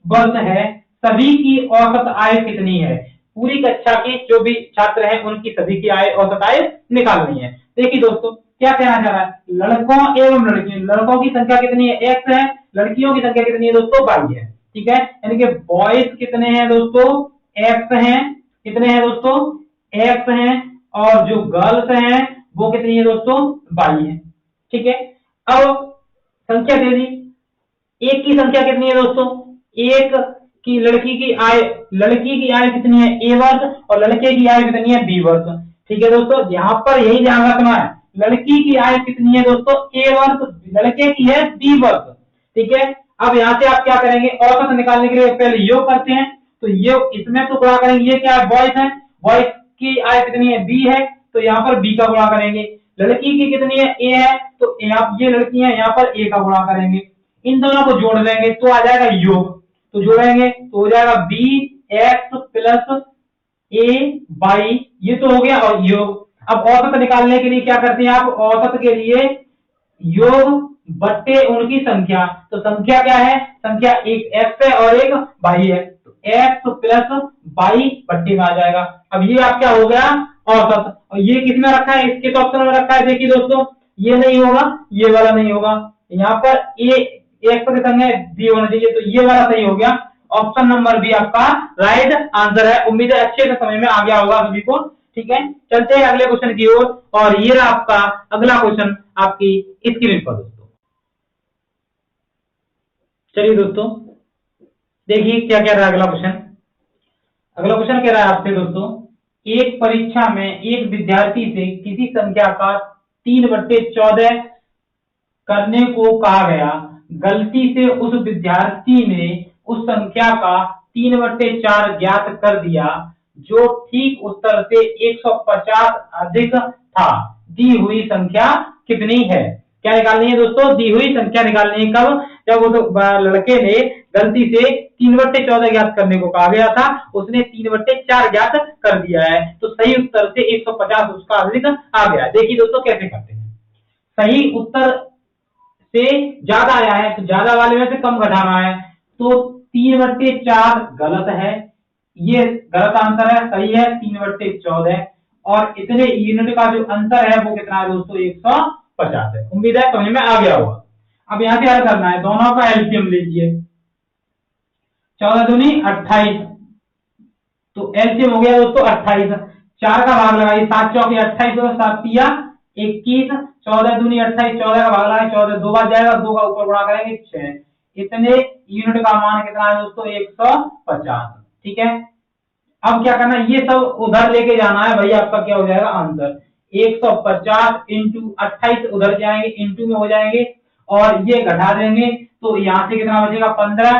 वर्ष है, सभी की औसत आयु कितनी है? पूरी कक्षा के जो भी छात्र हैं उनकी सभी की आयु औसत आयु निकालनी है। देखिए दोस्तों क्या कहना चाह रहा है, लड़कों एवं लड़कियों, लड़कों की संख्या कितनी है? x है, लड़कियों की संख्या कितनी है दोस्तों? y है। ठीक है, यानी कि बॉयज कितने हैं दोस्तों? x हैं, कितने हैं दोस्तों? x हैं, और जो गर्ल्स हैं वो कितनी है दोस्तों? y है। ठीक है, अब संख्या दे दी, एक की संख्या कितनी है दोस्तों? एक की लड़की की आयु कितनी है? a वर्ष, और लड़के की आयु कितनी है? b वर्ष। ठीक है दोस्तों, यहाँ पर यही ध्यान रखना है, लड़की की आयु कितनी है दोस्तों? a वर्ष, लड़के की है b वर्ष। ठीक है, अब यहाँ से आप क्या करेंगे, औसत निकालने के लिए पहले योग करते हैं, तो योग इसमें तो गुणा करेंगे, ये क्या है? बॉयज है, बॉयज की आयु कितनी है? b है, तो यहाँ पर b का गुणा करेंगे। लड़की की कितनी है? a है, तो ये लड़की है, यहाँ पर a का गुणा करेंगे। इन दोनों को जोड़ देंगे तो आ जाएगा योग, तो जोड़ेंगे तो हो जाएगा bx प्लस ay, ये तो हो गया और योग। अब औसत निकालने के लिए क्या करते हैं आप? औसत के लिए योग बट्टे उनकी संख्या, तो संख्या क्या है? संख्या एक x है और एक y है, तो x प्लस y बट्टे में आ जाएगा। अब ये आप क्या हो गया? औसत। और ये किसमें रखा है? इसके तो ऑप्शन में रखा है, देखिए दोस्तों ये नहीं होगा, ये वाला नहीं होगा, यहाँ पर a x के संग b होना चाहिए, तो ये वाला सही हो गया। ऑप्शन नंबर बी आपका राइट आंसर है। उम्मीद है अच्छे से समझ में आ गया होगा सभी को। ठीक है, चलते हैं अगले क्वेश्चन की ओर, और ये रहा आपका अगला क्वेश्चन आपकी स्क्रीन पर दोस्तों। चलिए दोस्तों देखिए क्या कह रहा है अगला क्वेश्चन। अगला क्वेश्चन कह रहा है आपसे दोस्तों, एक परीक्षा में एक विद्यार्थी से किसी संख्या का 3/14 करने को कहा गया, गलती से उस विद्यार्थी ने उस संख्या का 3/4 ज्ञात कर दिया, जो ठीक उत्तर से 150 अधिक था, दी हुई संख्या कितनी है? क्या निकालनी है दोस्तों? दी हुई संख्या निकालनी है। कब? जब उस लड़के ने गलती से 3/14 ज्ञात करने को कहा गया था, उसने 3/4 ज्ञात कर दिया है, तो सही उत्तर से 150 उसका अधिक आ गया। देखिए दोस्तों कैसे करते हैं, सही उत्तर से ज्यादा आया है तो ज्यादा वाले में से कम घटाना है, तो 3/4 गलत है, ये गलत आंसर है, सही है 3/14, और इतने यूनिट का जो अंतर है वो कितना है दोस्तों? 150 है। उम्मीद है समझ में आ गया होगा। अब यहाँ से हल करना है, दोनों का एलसीएम लीजिए, 14 दूनी 28, तो एलसीएम हो गया दोस्तों 28, 4 का भाग लगाइए, 7 चौके 28 और 7 तिया 21, 14 दूनी 28, 14 का भाग लगाए, 14 दो बार जाएगा, 2 का ऊपर गुणा करेंगे 6, इतने यूनिट का मान कितना है दोस्तों? 150। ठीक है, अब क्या करना है, ये सब उधर लेके जाना है, भाई आपका क्या हो जाएगा आंसर? 150 इंटू 28 उधर जाएंगे, इंटू में हो जाएंगे, और ये घटा देंगे, तो यहाँ से कितना बचेगा? 15,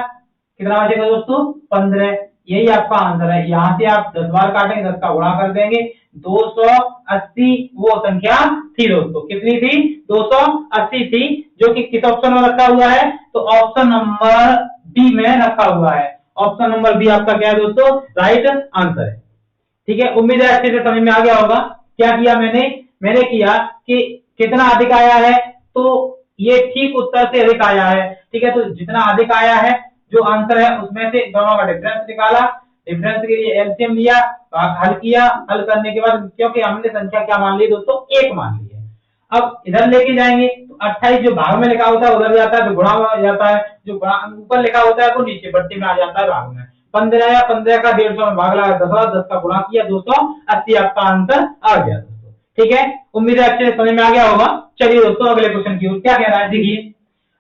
कितना बचेगा दोस्तों? 15, यही आपका आंसर है। यहाँ से आप 10 बार काटेंगे, 10 का गुणा कर देंगे, 280 वो संख्या थी दोस्तों। कितनी थी? 280 थी, जो कि किस ऑप्शन में रखा हुआ है? तो ऑप्शन नंबर बी में रखा हुआ है। ऑप्शन नंबर बी आपका क्या है दोस्तों? राइट आंसर है। ठीक है, उम्मीद है अच्छे से समझ में आ गया होगा। क्या किया मैंने किया कि कितना अधिक आया है, तो ये ठीक उत्तर से अधिक आया है। ठीक है, तो जितना अधिक आया है जो आंसर है उसमें से दोनों का डिफरेंस निकाला, डिफरेंस के लिए एलसीएम लिया, हल किया, हल करने के बाद क्योंकि हमने संख्या क्या मान ली दोस्तों? 1 मान ली है। अब इधर लेके जाएंगे तो 28 जो भाग में लिखा होता है उधर जाता है तो गुणा हो जाता है, जो ऊपर लिखा होता है वो नीचे पट्टी में आ जाता है भाग में। 15 या 15 का 150 में भाग लगा 10 का गुणा किया, 280 आपका आंसर आ गया दोस्तों। ठीक है, उम्मीद है अच्छे से समझ में आ गया होगा। चलिए दोस्तों अगले क्वेश्चन की ओर। क्या कह रहा है देखिए,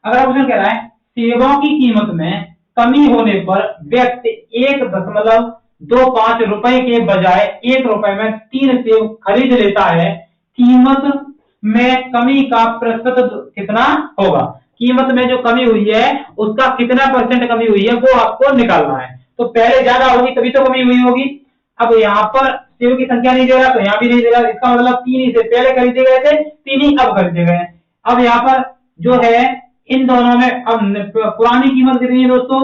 अगला क्वेश्चन कह रहा है सेवाओं की कीमत में कमी होने पर व्यक्ति 1.25 रुपए के बजाय 1 रुपए में 3 सेब खरीद लेता है। कीमत में कमी का प्रतिशत कितना होगा? कीमत में जो कमी हुई है उसका कितना परसेंट कमी हुई है वो आपको निकालना है। तो पहले ज्यादा होगी तभी तो कमी हुई होगी। अब यहाँ पर सेब की संख्या नहीं दे रहा तो यहाँ भी नहीं दे रहा, इसका मतलब 3 ही से पहले खरीदे गए थे, 3 ही अब खरीदे गए। अब यहाँ पर जो है इन दोनों में अब पुरानी कीमत कितनी है दोस्तों?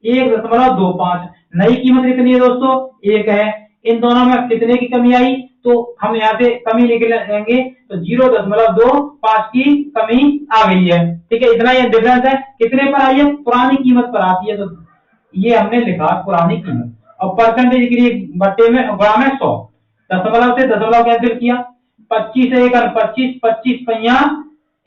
1.25। नई कीमत कितनी है दोस्तों? 1 है। इन दोनों में कितने की कमी आई? तो हम यहाँ से कमी निकालेंगे तो 0.25 की कमी आ गई है। ठीक है, इतना ये डिफरेंस है। कितने पर आई है? पुरानी कीमत पर आती है, तो ये हमने लिखा पुरानी कीमत। और परसेंटेज के लिए बट्टे में गुणा में 100, दशमलव से दशमलव कैंसिल किया, 25 से 1 25, 25 पहिया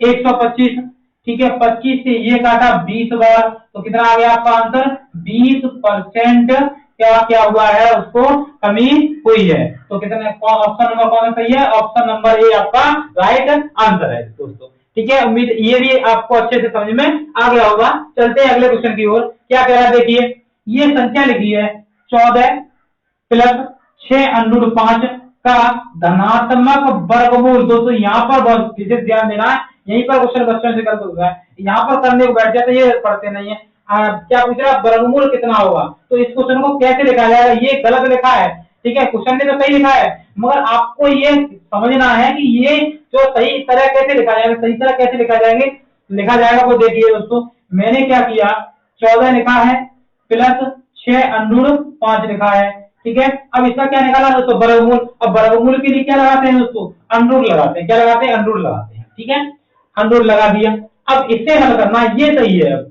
125। ठीक है, 25 से ये काटा 20 बार, तो कितना आ गया आपका आंसर? 20% क्या हुआ है? उसको कमी हुई है। तो कितने? ऑप्शन नंबर कौन सही है? ऑप्शन नंबर ए आपका राइट आंसर है दोस्तों। ठीक है, उम्मीद ये भी आपको अच्छे से समझ में आ गया होगा। चलते हैं अगले क्वेश्चन की ओर। क्या कह रहा है देखिए, ये संख्या लिखी है 14 प्लस 6√5 का धनात्मक वर्गमूल। दोस्तों यहाँ पर बहुत विशेष ध्यान देना है, यहीं पर क्वेश्चन बच्चों से गलत होता है, यहाँ पर करने को बैठ जाते, ये पढ़ते नहीं है। क्या पूछ रहा? वर्गमूल कितना होगा? तो इस क्वेश्चन को कैसे लिखा जाएगा? ये गलत लिखा है। ठीक है, क्वेश्चन ने तो सही लिखा है, मगर आपको ये समझना है कि ये जो सही तरह कैसे लिखा जाएगा, सही तरह कैसे लिखा जाएगा वो देखिए दोस्तों। मैंने क्या किया, 14 लिखा है प्लस 6√5 लिखा है। ठीक है, अब इसका क्या निकाला दोस्तों? वर्गमूल। अब वर्गमूल के लिए क्या लगाते हैं दोस्तों? अंडरूट लगाते हैं। क्या लगाते हैं? अंडरूट लगाते हैं। ठीक है, अंडरूट लगा दिया। अब इससे हल करना, ये सही है।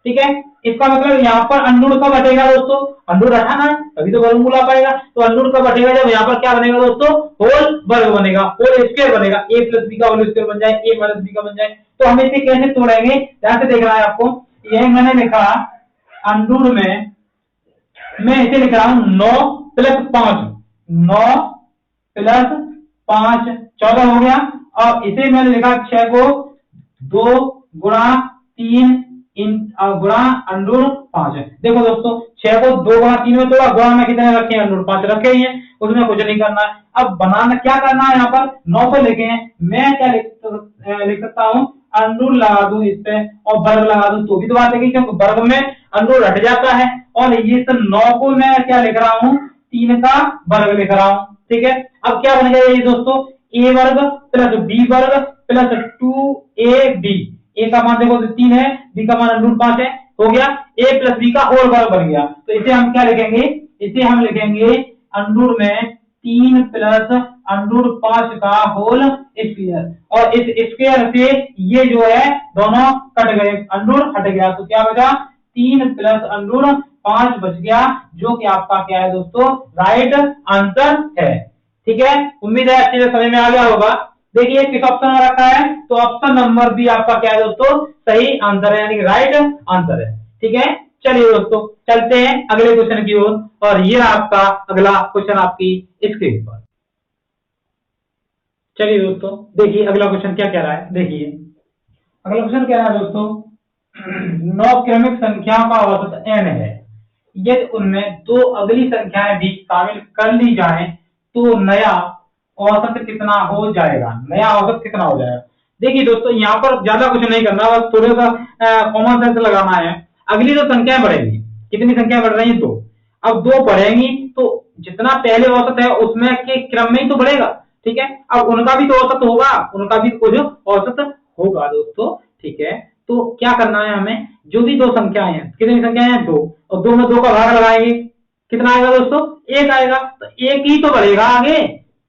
ठीक है, इसका मतलब यहाँ पर अंडरूट कब हटेगा दोस्तों? अंडरूट हटाना है तभी तो वर्गमूल आ पाएगा। तो अंडरूट कब हटेगा? जब यहाँ पर क्या बनेगा दोस्तों? होल वर्ग बनेगा, होल स्क्वायर बनेगा। ए प्लस बी का होल स्क्वायर बन जाए, ए माइनस बी का बन जाए। तो हम इसे कैसे तोड़ेंगे? ध्यान से देखना है आपको। यही मैंने लिखा अंडरूट में, मैं इसे लिख रहा हूं 9 प्लस 5, 9 प्लस 5 14 हो गया। और इसे मैंने लिखा 6 को 2 गुणा 3 गुणा अंडरूट 5 है। देखो दोस्तों, 6 को 2 गुणा 3 में तोड़ा, गुणा में कितने रखे हैं? अंडरूट 5 रखे ही हैं, उसमें कुछ नहीं करना है। अब बनाना क्या करना है? यहाँ पर 9 पे लिखे हैं, मैं क्या लिख सकता हूँ? अंडरूट लगा दूं इस पे और वर्ग लगा दूं तो भी तो बात है, क्योंकि वर्ग में अंडरूट हट जाता है। और ये सब 9 को मैं क्या लिख रहा हूँ? 3 का वर्ग लिख रहा हूँ। ठीक है, अब क्या बन गया ये दोस्तों? ए वर्ग प्लस बी वर्ग प्लस 2ab। ए का मान देखो 3 है, बी का मान अंडरूट 5 है, हो गया। ए प्लस बी का होल वर्ग बन गया। तो इसे हम क्या लिखेंगे? इसे हम लिखेंगे अंडरूट में 3 प्लस अंडरूट 5 का होल स्क्वायर। और इस स्क्वायर से ये जो है दोनों कट गए, अंडरूट हट गया, तो क्या बचा? 3 प्लस अंडरूट 5 बच गया, जो कि आपका क्या है दोस्तों? राइट आंसर है। ठीक है, उम्मीद है अच्छे से समझ में आ गया होगा। देखिए किस ऑप्शन में रखा है, तो ऑप्शन नंबर बी आपका क्या है दोस्तों? सही आंसर है, यानी राइट आंसर है। ठीक है, चलिए दोस्तों चलते हैं अगले क्वेश्चन की ओर। और ये आपका अगला क्वेश्चन आपकी स्क्रीन पर। चलिए दोस्तों देखिए अगला क्वेश्चन क्या कह रहा है। देखिए अगला क्वेश्चन कह रहा है दोस्तों, 9 क्रमिक संख्याओं का औसत n है, यदि उनमें 2 अगली संख्याएं भी शामिल कर ली जाएं तो नया औसत कितना हो जाएगा? नया औसत कितना हो जाएगा? देखिए दोस्तों यहाँ पर ज्यादा कुछ नहीं करना, बस थोड़ा सा कॉमन सेंस लगाना है। अगली 2 संख्याएं बढ़ेगी, कितनी संख्या बढ़ रही है? 2। अब दो बढ़ेंगी तो जितना पहले औसत है उसमें के क्रम में ही तो बढ़ेगा, ठीक है। अब उनका भी तो औसत होगा, उनका भी कुछ औसत होगा दोस्तों, ठीक है। तो क्या करना है हमें, जो भी दो संख्याएं हैं, कितनी संख्याएं हैं, दो, और दो में दो का भाग लगाएंगे, कितना आएगा दोस्तों, एक आएगा, तो एक ही तो बढ़ेगा आगे,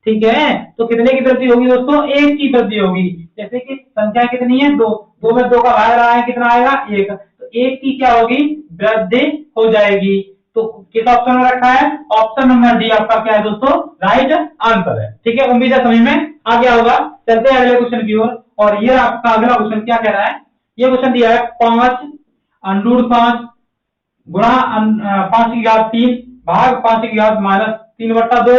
ठीक है। तो कितने की वृद्धि होगी दोस्तों, एक की वृद्धि होगी। जैसे कि संख्या कितनी है, दो, दो में दो का भाग लगाएंगे, कितना आएगा, एक, तो एक की क्या होगी, वृद्धि हो जाएगी। तो किस ऑप्शन में रखा है, ऑप्शन नंबर डी आपका क्या है दोस्तों, राइट आंसर है, ठीक है। उम्मीद है समझ में आ गया होगा। चलते हैं अगले क्वेश्चन की ओर, और ये आपका अगला क्वेश्चन क्या कह रहा है, ये क्वेश्चन दिया है 5 गुणा 5 की घात 3 भाग 5 की घात -3/2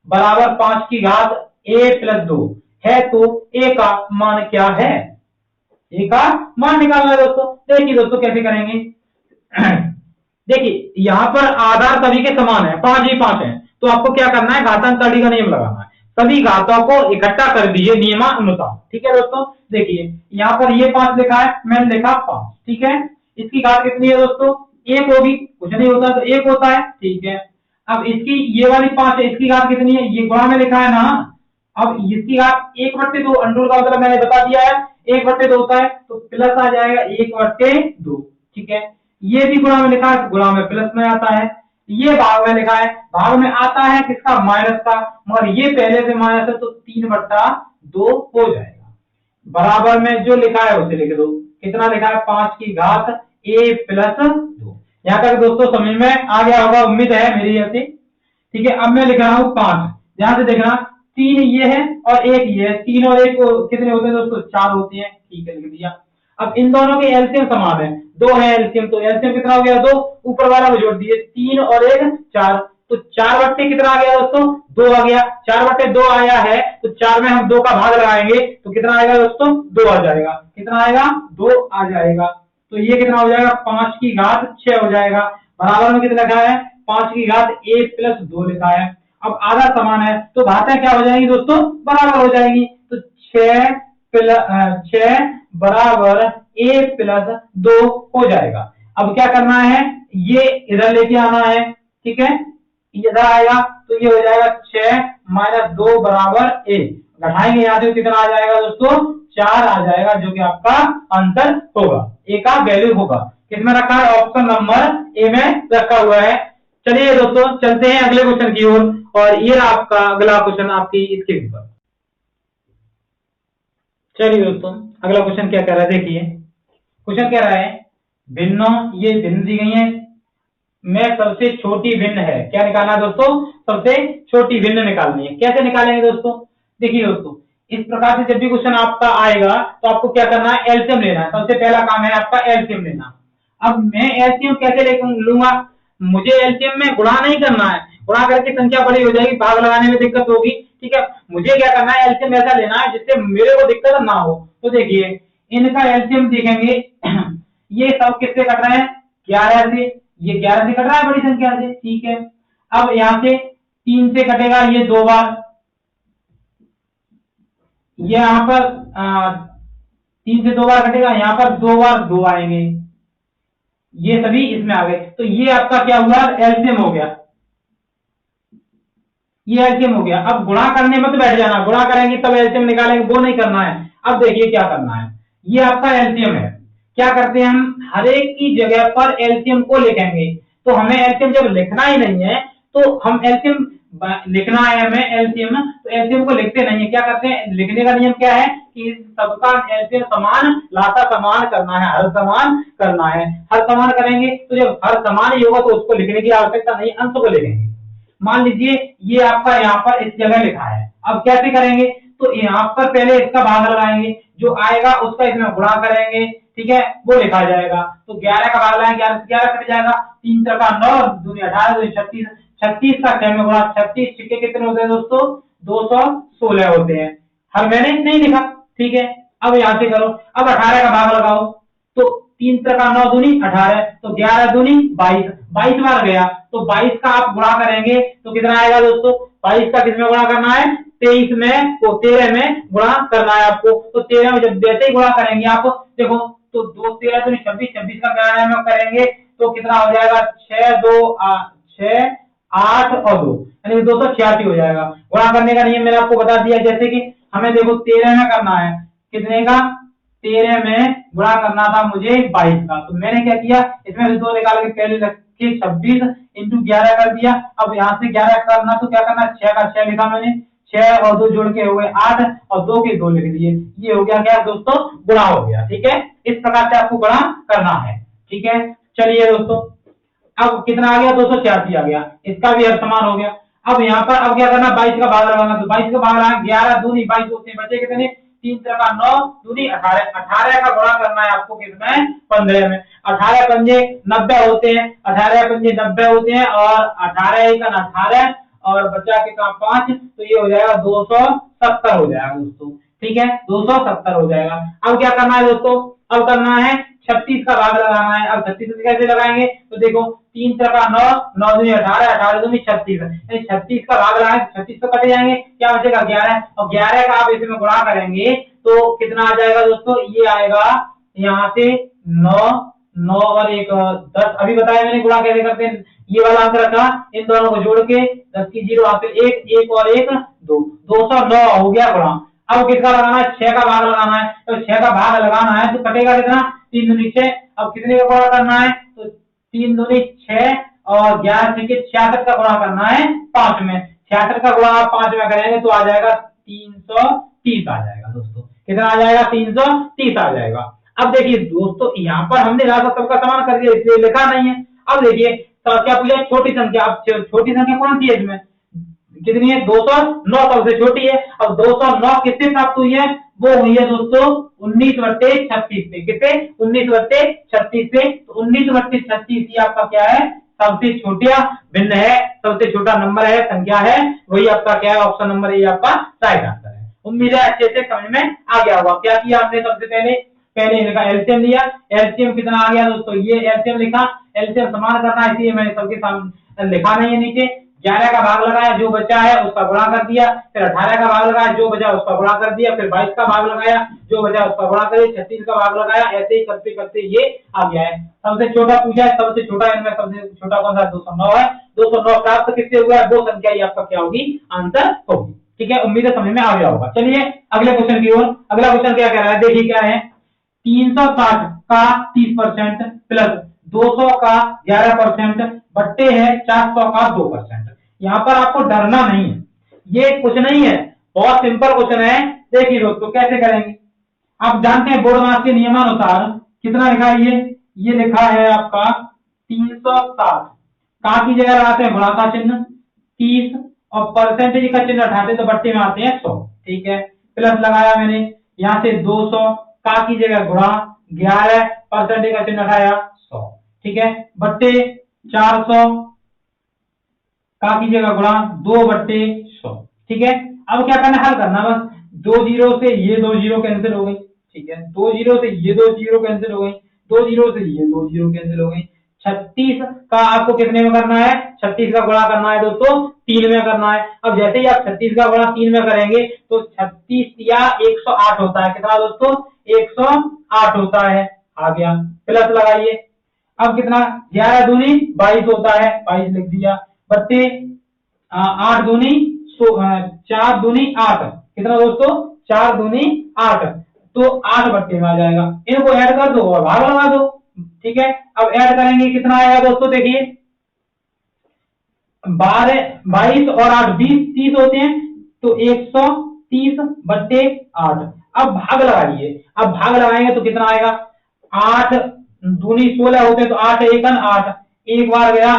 बराबर 5 की घात a+2 है, तो a का मान क्या है, a का मान निकालना है दोस्तों। देखिए दोस्तों कैसे करेंगे देखिए यहाँ पर आधार सभी के समान है, 5 ही 5 है, तो आपको क्या करना है, घातांक का नियम लगाना है, सभी घातों को इकट्ठा कर दीजिए नियमानुसार, ठीक है दोस्तों। देखिए यहाँ पर ये 5 लिखा है, मैंने लिखा 5, ठीक है। इसकी घात कितनी है दोस्तों, एक होगी, कुछ नहीं होता तो एक होता है, ठीक है। अब इसकी ये वाली 5 है, इसकी घात कितनी है, ये गुणा में लिखा है ना, अब इसकी घात 1/2, अंडर का मतलब मैंने बता दिया है 1/2 होता है, तो प्लस आ जाएगा 1/2, ठीक है। ये भी गुणा में लिखा है, गुणा में प्लस में आता है, ये भाग में लिखा है, भाग में आता है किसका, माइनस का, मगर ये पहले से माइनस है तो 3/2 हो जाएगा। बराबर में जो लिखा है उसे लिख दो, कितना लिखा है, 5 की घात a+2। यहाँ तक दोस्तों समझ में आ गया होगा, उम्मीद है मेरी ऐसे, ठीक है। अब मैं लिख रहा हूँ 5, ध्यान से देखना, 3 ये है और 1 ये है, 3 और 1 कितने होते हैं दोस्तों, 4 होते हैं, ठीक है, लिख दिया। अब इन दोनों के एलसीएम समान है, 2 है एलसीएम, तो एलसीएम कितना हो गया, 2, ऊपर वाला को जोड़ दिए, 3 और 1 4, तो 4/, कितना आ गया दोस्तों, 2 आ गया, 4/2 आया है, तो 4 में हम 2 का भाग लगाएंगे तो कितना आएगा दोस्तों, 2 आ जाएगा, कितना आएगा, 2 आ जाएगा। तो ये कितना हो जाएगा, 5 की घात 6 हो जाएगा। बराबर में कितना लिखा है, 5 की घात a+2 लिखा है। अब आधा समान है तो घातें क्या हो जाएंगी दोस्तों, बराबर हो जाएंगी, तो 6 बराबर a+2 हो जाएगा। अब क्या करना है, ये इधर लेके आना है, ठीक है, इधर आएगा तो ये हो जाएगा 6 - 2 बराबर a, घटाएंगे यहाँ से कितना आ जाएगा दोस्तों, 4 आ जाएगा, जो कि आपका आंसर होगा, a का वैल्यू होगा। किसमें रखा है, ऑप्शन नंबर ए में रखा हुआ है। चलिए दोस्तों चलते हैं अगले क्वेश्चन की ओर, और ये आपका अगला क्वेश्चन आपकी स्क्रीन पर। चलिए दोस्तों अगला क्वेश्चन क्या कह रहा है, देखिए क्वेश्चन कह रहा है, भिन्नों, ये भिन्न दी गई है, में सबसे छोटी भिन्न है, क्या निकालना है दोस्तों, सबसे छोटी भिन्न निकालनी है। कैसे निकालेंगे दोस्तों, देखिए दोस्तों इस प्रकार से जब भी क्वेश्चन आपका आएगा तो आपको क्या करना है, एलसीएम लेना है, सबसे पहला काम है आपका एलसीएम लेना। अब मैं एलसीएम कैसे लूंगा, मुझे एलसीएम में गुणा नहीं करना है, गुणा करके संख्या बड़ी हो जाएगी, भाग लगाने में दिक्कत होगी, ठीक है। मुझे क्या करना है, एलसीएम ऐसा लेना है जिससे मेरे को दिक्कत ना हो। तो देखिए इनका एलसीएम देखेंगे ये सब किससे कट रहे हैं, 11 से, ये 11 से कट रहा है बड़ी संख्या से, ठीक है। अब यहाँ से 3 से कटेगा ये 2 बार, ये यहाँ पर 3 से 2 बार कटेगा, यहाँ पर 2 बार 2 आएंगे, ये सभी इसमें आ गए, तो ये आपका क्या हुआ, एलसीएम हो गया, ये एलसीएम हो गया। अब गुणा करने मत बैठ जाना, गुणा करेंगे तब एलसीएम निकालेंगे, वो नहीं करना है। अब देखिए क्या करना है, ये आपका एलसीएम है, क्या करते हैं हम, हर एक की जगह पर एलसीएम को लिखेंगे। तो हमें एलसीएम जब लिखना ही नहीं है तो हम एलसीएम लिखना है हमें एलसीएम, तो एलसीएम को लिखते नहीं है, क्या करते हैं, लिखने का नियम क्या है कि सबका एलसीएम समान, लासा समान करना है, हर समान करना है, हर समान करेंगे तो जब हर समान ही होगा तो उसको लिखने की आवश्यकता नहीं, अंश को लिखेंगे। मान लीजिए ये आपका यहाँ पर इस जगह लिखा है, अब कैसे करेंगे, तो यहाँ पर पहले इसका भाग लगाएंगे, जो आएगा उसका इसमें गुणा करेंगे, ठीक है, वो लिखा जाएगा। तो 11 का भाग लगाएंगे, 11 से 11 कट जाएगा, 3 का 9, 2 18, 2 36, 36 का 6 में गुणा, 36 छिक्के कितने होते हैं दोस्तों, 216 होते हैं, हर मैंने नहीं लिखा, ठीक है। अब यहाँ से करो, अब 18 का भाग लगाओ, तो 3 का 9 दूनी 18, तो 11 दूनी 22, 22 बार गया, तो 22 का आप गुणा करेंगे तो कितना आएगा दोस्तों, 22 का किसमें गुणा करना है, 23 में, तो 13 में गुणा करना है आपको। तो 13 में जब जैसे ही गुणा करेंगे आप देखो, तो 2 13 दूनी 26, 26 का क्या में करेंगे तो कितना हो जाएगा, 6, 8 और 2 यानी 286 हो जाएगा। गुणा करने का नियम मैंने आपको बता दिया, जैसे कि हमें देखो 13 में करना है, कितने का, 13 में गुणा करना था मुझे 22 का, तो मैंने क्या किया, इसमें से 2 निकाल के पहले रख के 26 इंटू 11 कर दिया। अब यहाँ से 11 करना तो क्या करना, 6 का 6 लिखा मैंने, 6 और 2 जोड़ के हो गए 8 और 2 के 2 लिख दिए। ये हो गया क्या दोस्तों, गुणा हो गया। ठीक है, इस प्रकार से आपको गुणा करना है। ठीक है, चलिए दोस्तों, अब कितना आ गया, 286 आ गया, इसका भी अर्थ समान हो गया। अब यहाँ पर अब क्या करना, 22 का भाग लगाना, तो 22 का भाग लगाना, 11 दूनी 22 होते बचे कितने, 3 का 9 दूनी 18, 18 का गुणा करना है आपको किसमें, 15 में। 18 पंजे 90 होते हैं, 18 पंजे 90 होते हैं, और 18 एकन 18 और बचा के काम 5, तो ये हो जाएगा 270 हो जाएगा दोस्तों। ठीक है, 270 हो जाएगा। अब क्या करना है दोस्तों, अब करना है 36 का भाग लगाना है। अब 36 कैसे लगाएंगे, तो देखो 3 का 9, 9 दूनी 18, 18 दूनी 36, 36 का भाग लगाएंगे, 36 तो कटे जाएंगे, क्या बचेगा 11, और 11 का आप इसमें गुणा करेंगे तो कितना आ जाएगा दोस्तों, ये आएगा यहाँ से 9, 9 और 1 10, अभी बताया मैंने गुणा कैसे करते हैं, ये वाला अंक रखा, इन दोनों को जोड़ के 10 की 0 हासिल 1, 1 और 1 2, 209 हो गया गुणा। अब किसका लगाना है, 6 का भाग लगाना है, तो 6 का भाग लगाना है तो कटेगा कितना, 3 दूनी 6। अब कितने का गुणा करना है, तो 3 दूनी 6 और 11 से 66 का गुणा करना है 5 में, 66 का गुणा 5 में करेंगे तो आ जाएगा 330 आ जाएगा दोस्तों। कितना आ जाएगा, 330 आ जाएगा। अब देखिए दोस्तों, यहाँ पर हमने राशि सबका समान कर दिया, इसलिए लिखा नहीं है। अब देखिए क्या पूछा, छोटी संख्या, अब छोटी संख्या कौन सी है इसमें, कितनी है, 209 सबसे छोटी है। अब 209 किससे प्राप्त हुई है, वो हुई है दोस्तों 19/36 से, कितने, 19/36 से, तो 19/36 ही आपका क्या है, सबसे छोटा भिन्न है, सबसे छोटा नंबर है, संख्या है, वही आपका क्या है, ऑप्शन नंबर ए आपका राइट आंसर है। उम्मीद है अच्छे से समझ में आ गया होगा। क्या किया हमने, सबसे पहले लिखा एलसीएम लिया, एलसीएम कितना आ गया दोस्तों, ये एलसीएम लिखा, एलसीएम समान करना है, इसलिए मैंने सबके सामने लिखा नहीं है नीचे। 11 का भाग लगाया, जो बचा है उसका गुणा कर दिया, फिर 18 का भाग लगाया, जो बचा उसका गुणा कर दिया, फिर 22 का भाग लगाया, जो बचा उसका गुणा कर दिया, 36 का भाग लगाया, ऐसे ही करते करते ये आ गया है। सबसे छोटा पूछा है, सबसे छोटा इनमें सबसे छोटा कौन सा, 209 है। 209 प्राप्त किससे हुआ है, वो संख्या ही आपका क्या होगी, आंसर होगी। ठीक है, उम्मीद है समझ में आ गया होगा। चलिए अगले क्वेश्चन की ओर। अगला क्वेश्चन क्या कह रहा है, देखिए क्या है, 360 का 30% प्लस 200 का 11% बट्टे है 400 का 2%। यहाँ पर आपको डरना नहीं है, ये कुछ नहीं है, बहुत सिंपल क्वेश्चन है। देखिए दोस्तों कैसे करेंगे, आप जानते हैं बोर्ड मास के नियमानुसार कितना लिखा है, ये लिखा है आपका 360, का की जगह लगाते हैं गुणा का चिन्ह 30 और परसेंटेज का चिन्ह उठाते तो बट्टे में आते हैं 100। ठीक है, प्लस लगाया मैंने, यहाँ से 200 का की जगह गुणा 11 परसेंटेज का चिन्ह उठाया 100। ठीक है, बट्टे 400 का की जगह गुणा 2/100। ठीक है, अब क्या करना, हल करना, बस 2 जीरो से ये 2 जीरो कैंसिल हो गई। ठीक है, 2 जीरो से ये 2 जीरो कैंसिल हो गई, 2 जीरो से ये 2 जीरो कैंसिल हो गई। 36 का आपको कितने में करना है, 36 का गुणा करना है दोस्तों 3 में करना है। अब जैसे ही आप 36 का गुणा 3 में करेंगे तो 36 या 108 होता है, कितना दोस्तों, 108 होता है, आ गया, प्लस लगाइए। अब कितना, 11 दूनी 22 होता है, 22 लिख दिया, बट्टे 8 दूनी 4 दूनी 8, कितना दोस्तों, 4 दूनी 8, तो 8 बट्टे में आ जाएगा। इनको ऐड कर दो और भाग लगा दो। ठीक है, अब ऐड करेंगे कितना आएगा दोस्तों, देखिए 12 22 और 8 20 30 होते हैं, तो 130/8। अब भाग लगाइए, अब भाग लगाएंगे तो कितना आएगा, 8 दूनी 16 होते हैं, तो 8 एकन 8, एक बार गया।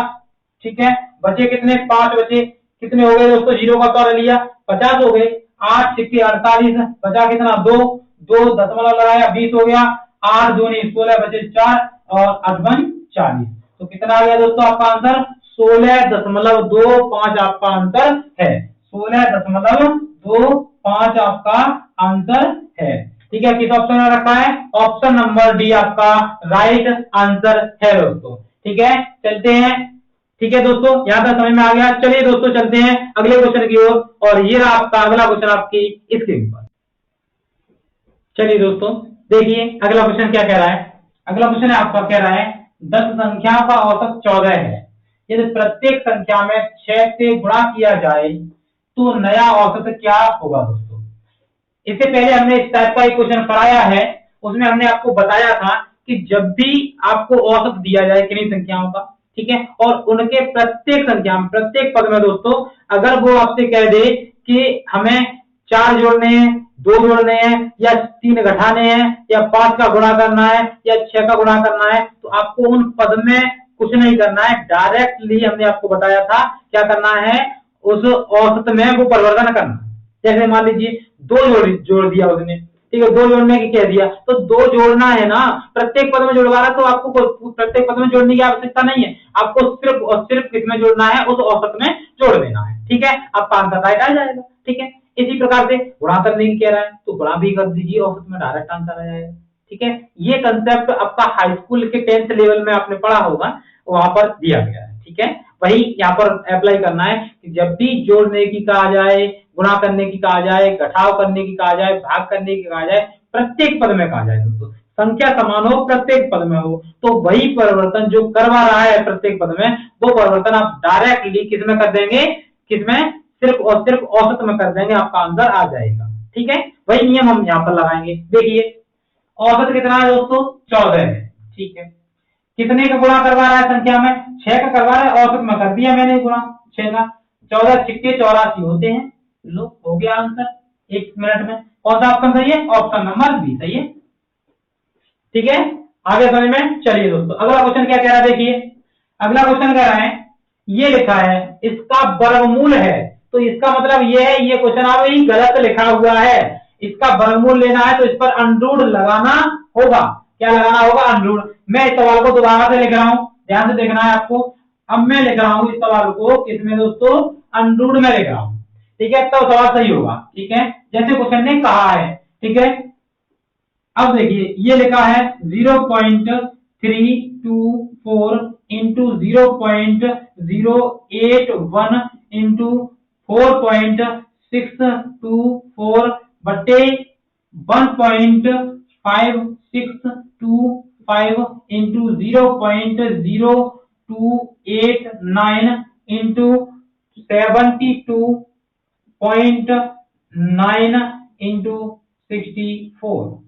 ठीक है, बचे कितने, 5 बचे, कितने हो गए दोस्तों, जीरो का तौर लिया 50 हो गए, 8 सिक्के 48, बचा कितना 2 दशमलव लगाया 20 हो गया, 8 दूनी 16 बचे 4 और 8 बन 40, तो कितना आ गया दोस्तों आपका आंसर, 16.25 आपका आंसर है, 16.25 आपका आंसर है। ठीक है, किस ऑप्शन में रखा है, ऑप्शन नंबर डी आपका राइट आंसर है दोस्तों। ठीक है, चलते हैं। ठीक है दोस्तों, यहां तक समझ में आ गया। चलिए दोस्तों चलते हैं अगले क्वेश्चन की ओर, और ये रहा आपका अगला क्वेश्चन आपकी स्क्रीन पर। चलिए दोस्तों देखिए अगला क्वेश्चन क्या कह रहा है। अगला क्वेश्चन आपका कह रहा है 10 संख्याओं का औसत 14 है, यदि प्रत्येक संख्या में 6 से गुणा किया जाए तो नया औसत क्या होगा दोस्तों। इससे पहले हमने इस टाइप का एक क्वेश्चन कराया है, उसमें हमने आपको बताया था कि जब भी आपको औसत दिया जाए किन्हीं संख्याओं का, ठीक है, और उनके प्रत्येक संख्या में प्रत्येक पद में दोस्तों अगर वो आपसे कह दे कि हमें 4 जोड़ने हैं, 2 जोड़ने हैं, या 3 घटाने हैं, या 5 का गुणा करना है, या 6 का गुणा करना है, तो आपको उन पद में कुछ नहीं करना है, डायरेक्टली हमने आपको बताया था क्या करना है, उस औसत में वो परिवर्तन करना। जैसे मान लीजिए 2 जोड़ दिया उसने, ठीक है, 2 जोड़ने की कह दिया, तो 2 जोड़ना है ना, प्रत्येक पद में जोड़वा रहा, तो आपको प्रत्येक पद में जोड़ने की आवश्यकता नहीं है, आपको सिर्फ और सिर्फ किसमें जोड़ना है, उस औसत में जोड़ देना है, ठीक है, आपका आंसर राइट आ जाएगा, ठीक है। इसी प्रकार से गुणा करने की कह रहा है तो गुणा भी कर दीजिए, औसत में डायरेक्ट आंसर आ जाएगा, ठीक है। ये कंसेप्ट आपका हाई स्कूल के 10th लेवल में आपने पढ़ा होगा, वहां पर दिया गया है, ठीक है। वही यहाँ पर अप्लाई करना है कि जब भी जोड़ने की कहा जाए, गुणा करने की कहा जाए, घटाव करने की कहा जाए, भाग करने की कहा जाए, प्रत्येक पद में कहा जाए दोस्तों, संख्या समान हो, प्रत्येक पद में हो, तो वही परिवर्तन जो करवा रहा है प्रत्येक पद में, वो परिवर्तन आप डायरेक्टली किसमें कर देंगे, किसमें, सिर्फ और सिर्फ औसत में कर देंगे, आपका आंसर आ जाएगा, ठीक है। वही नियम हम यहाँ पर लगाएंगे। देखिए औसत कितना है दोस्तों, 14 है, ठीक है। कितने का गुणा करवा रहा है संख्या में, 6 का करवा रहा है, औसत में कर दिया मैंने गुणा 6 का, 14 छिक्के 84 होते हैं। लो हो गया आंसर 1 मिनट में। कौन सा ऑप्शन सही है, ऑप्शन नंबर बी सही है, ठीक है। आगे समझ में चलिए दोस्तों, अगला क्वेश्चन क्या कह रहा है, देखिए अगला क्वेश्चन कह रहा है, ये लिखा है इसका वर्गमूल है, तो इसका मतलब ये है, ये क्वेश्चन आप ही गलत लिखा हुआ है, इसका वर्गमूल लेना है तो इस पर अंडरूट लगाना होगा। क्या लगाना होगा, अंडरूट। मैं इस सवाल को दोबारा से लिख रहा हूं, ध्यान से देखना है आपको। अब मैं लिख रहा हूं इस सवाल को किसमें दोस्तों, अंडरूट में लिख रहा हूं, ठीक है, तो सवाल सही होगा, ठीक है, जैसे क्वेश्चन ने कहा है, ठीक है। अब देखिए ये लिखा है 0.324 इंटू 0.081 इंटू 4.624 बटे 1.5625 इंटू 0.0289 इंटू 72.9 इंटू 64,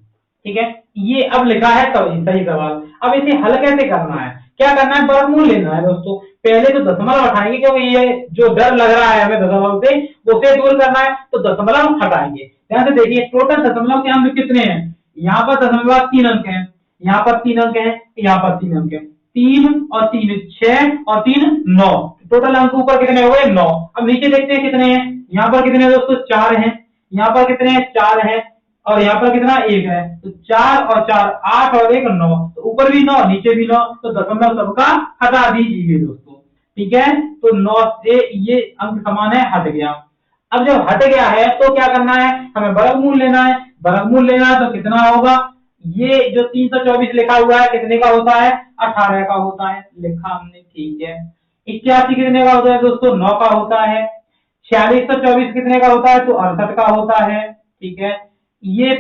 ठीक है। ये अब लिखा है तो सही सवाल। अब इसे हल कैसे करना है, क्या करना है, वर्गमूल लेना है दोस्तों। पहले तो दशमलव हटाएंगे, क्योंकि ये जो डर लग रहा है हमें दशमलव से, उसे दूर करना है, तो दशमलव हटाएंगे। ध्यान से देखिए टोटल दशमलव के अंक कितने हैं, यहाँ पर दशमलव 3 अंक है, यहाँ पर 3 अंक है, यहाँ पर 3 अंक है, 3 और 3 6 और 3 9, टोटल अंक ऊपर कितने हो गए 9। अब नीचे देखते हैं कितने हैं, यहाँ पर कितने दोस्तों 4 हैं, यहाँ पर कितने हैं 4 हैं, और यहाँ पर कितना 1 है, तो 4 और 4 8 और 1 9, तो ऊपर भी 9 नीचे भी 9, तो दशमलव सबका हटा दीजिए दोस्तों, ठीक है। तो 9 से ये अंक समान है, हट गया। अब जब हट गया है तो क्या करना है, हमें वर्गमूल लेना है। वर्गमूल लेना है तो कितना होगा, ये जो 324 लिखा हुआ है कितने का होता है, 18 का होता है, लिखा हमने, ठीक है। 81 कितने का होता है दोस्तों, 9 का होता है। 4624 कितने का होता है, तो 68 का होता है, ठीक है। ये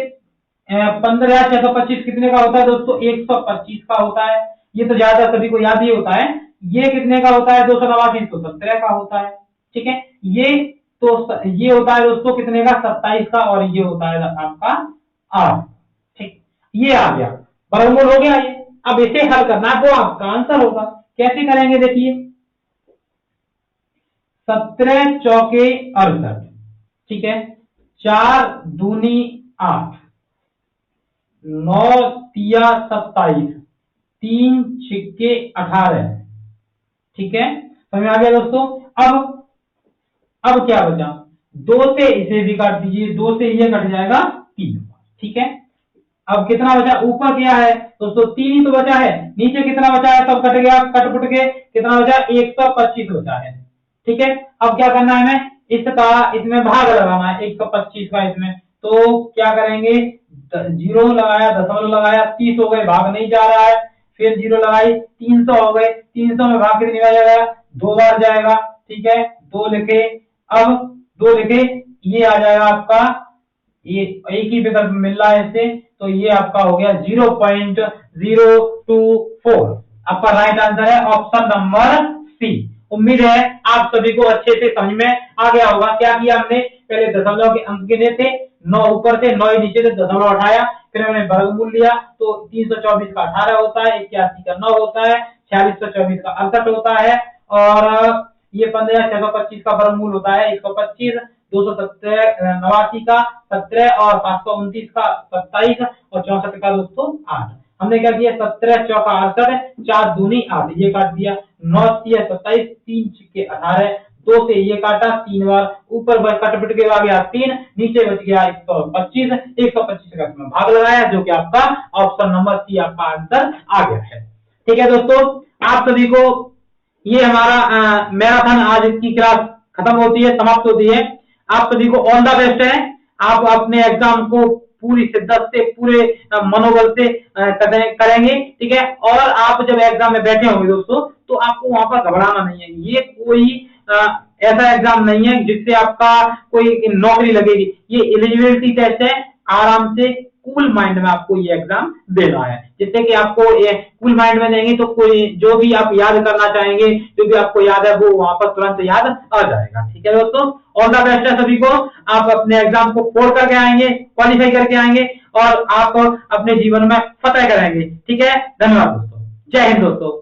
15625 कितने का होता है दोस्तों, 125 का होता है। ये तो ज्यादा सभी को याद ही होता है। ये कितने का होता है, 289 तो 17 का होता है, ठीक है। ये होता है दोस्तों कितने का, 27 का, और ये होता है आपका 8, ठीक। ये आ गया, वर्गमूल हो गया ये। अब इसे हल करना है, वो आपका आंसर होगा। कैसे करेंगे देखिए, 17 चौके 68, ठीक है, 4 दूनी 8, 9 तिया 27, 3 छिक्के 18, ठीक है, समझ आ गया दोस्तों। अब क्या बचा, 2 से इसे भी काट दीजिए, 2 से ये कट जाएगा 3, ठीक है। अब कितना बचा, ऊपर क्या है दोस्तों 3 ही तो बचा है, नीचे कितना बचा है, सब कट गया, कट पुट के कितना बचा, 125 बचा है, ठीक है। अब क्या करना है हमें, इसका इसमें भाग लगाना है 125 का इसमें, तो क्या करेंगे, 0 लगाया, दशमलव लगाया, 30 हो गए, भाग नहीं जा रहा है, फिर 0 लगाई, 300 हो गए, 300 में भाग कितनी बार जाएगा, 2 बार जाएगा, ठीक है। 2 लिखे, अब 2 लिखे, ये आ जाएगा आपका, ये एक ही विकल्प मिल रहा है इससे, तो ये आपका हो गया 0.024। आपका राइट आंसर है ऑप्शन नंबर सी। उम्मीद है आप सभी को अच्छे से समझ में आ गया होगा। क्या किया हमने, पहले दशमलव के अंक गिने थे, 9 ऊपर थे, 9 नीचे थे, दशमलव उठाया, फिर हमने वर्गमूल लिया तो 324 का 18 होता है, 81 का 9 होता है, 4624 का 68 होता है, और ये 15625 का वर्गमूल होता है 125, 287 का 17 और 529 का 27 और 64 का दोस्तों 8। हमने क्या किया, 17 चौका 68, 4 दूनी 8, ये काट दिया, 9 तिया 27, 3 छिक्के 18, 2 से ये काटा 3 बार, ऊपर कट पिट के आ गया 3, नीचे बच गया 125, 125 का इसमें भाग लगाया, जो कि आपका ऑप्शन नंबर सी आपका आंसर आ गया है। ठीक है दोस्तों, आप सभी को ये हमारा मैराथन आज की क्लास खत्म होती है, समाप्त होती है। आप सभी को ऑल द बेस्ट है। आप अपने एग्जाम को पूरी शिद्दत से, पूरे मनोबल से करेंगे, ठीक है। और आप जब एग्जाम में बैठे होंगे दोस्तों, तो आपको वहां पर घबराना नहीं है। ये कोई ऐसा एग्जाम नहीं है जिससे आपका कोई नौकरी लगेगी। ये एलिजिबिलिटी टेस्ट है, आराम से कूल माइंड में आपको ये एग्जाम देना है, जिससे कि आपको ये कूल माइंड में देंगे तो कोई जो भी आप याद करना चाहेंगे, जो भी आपको याद है वो वहां पर तुरंत याद आ जाएगा। ठीक है दोस्तों, ऑल द बेस्ट है सभी को। आप अपने एग्जाम को फोड़ करके आएंगे, क्वालिफाई करके आएंगे और आप अपने जीवन में फतेह करेंगे। ठीक है, धन्यवाद दोस्तों, जय हिंद दोस्तों।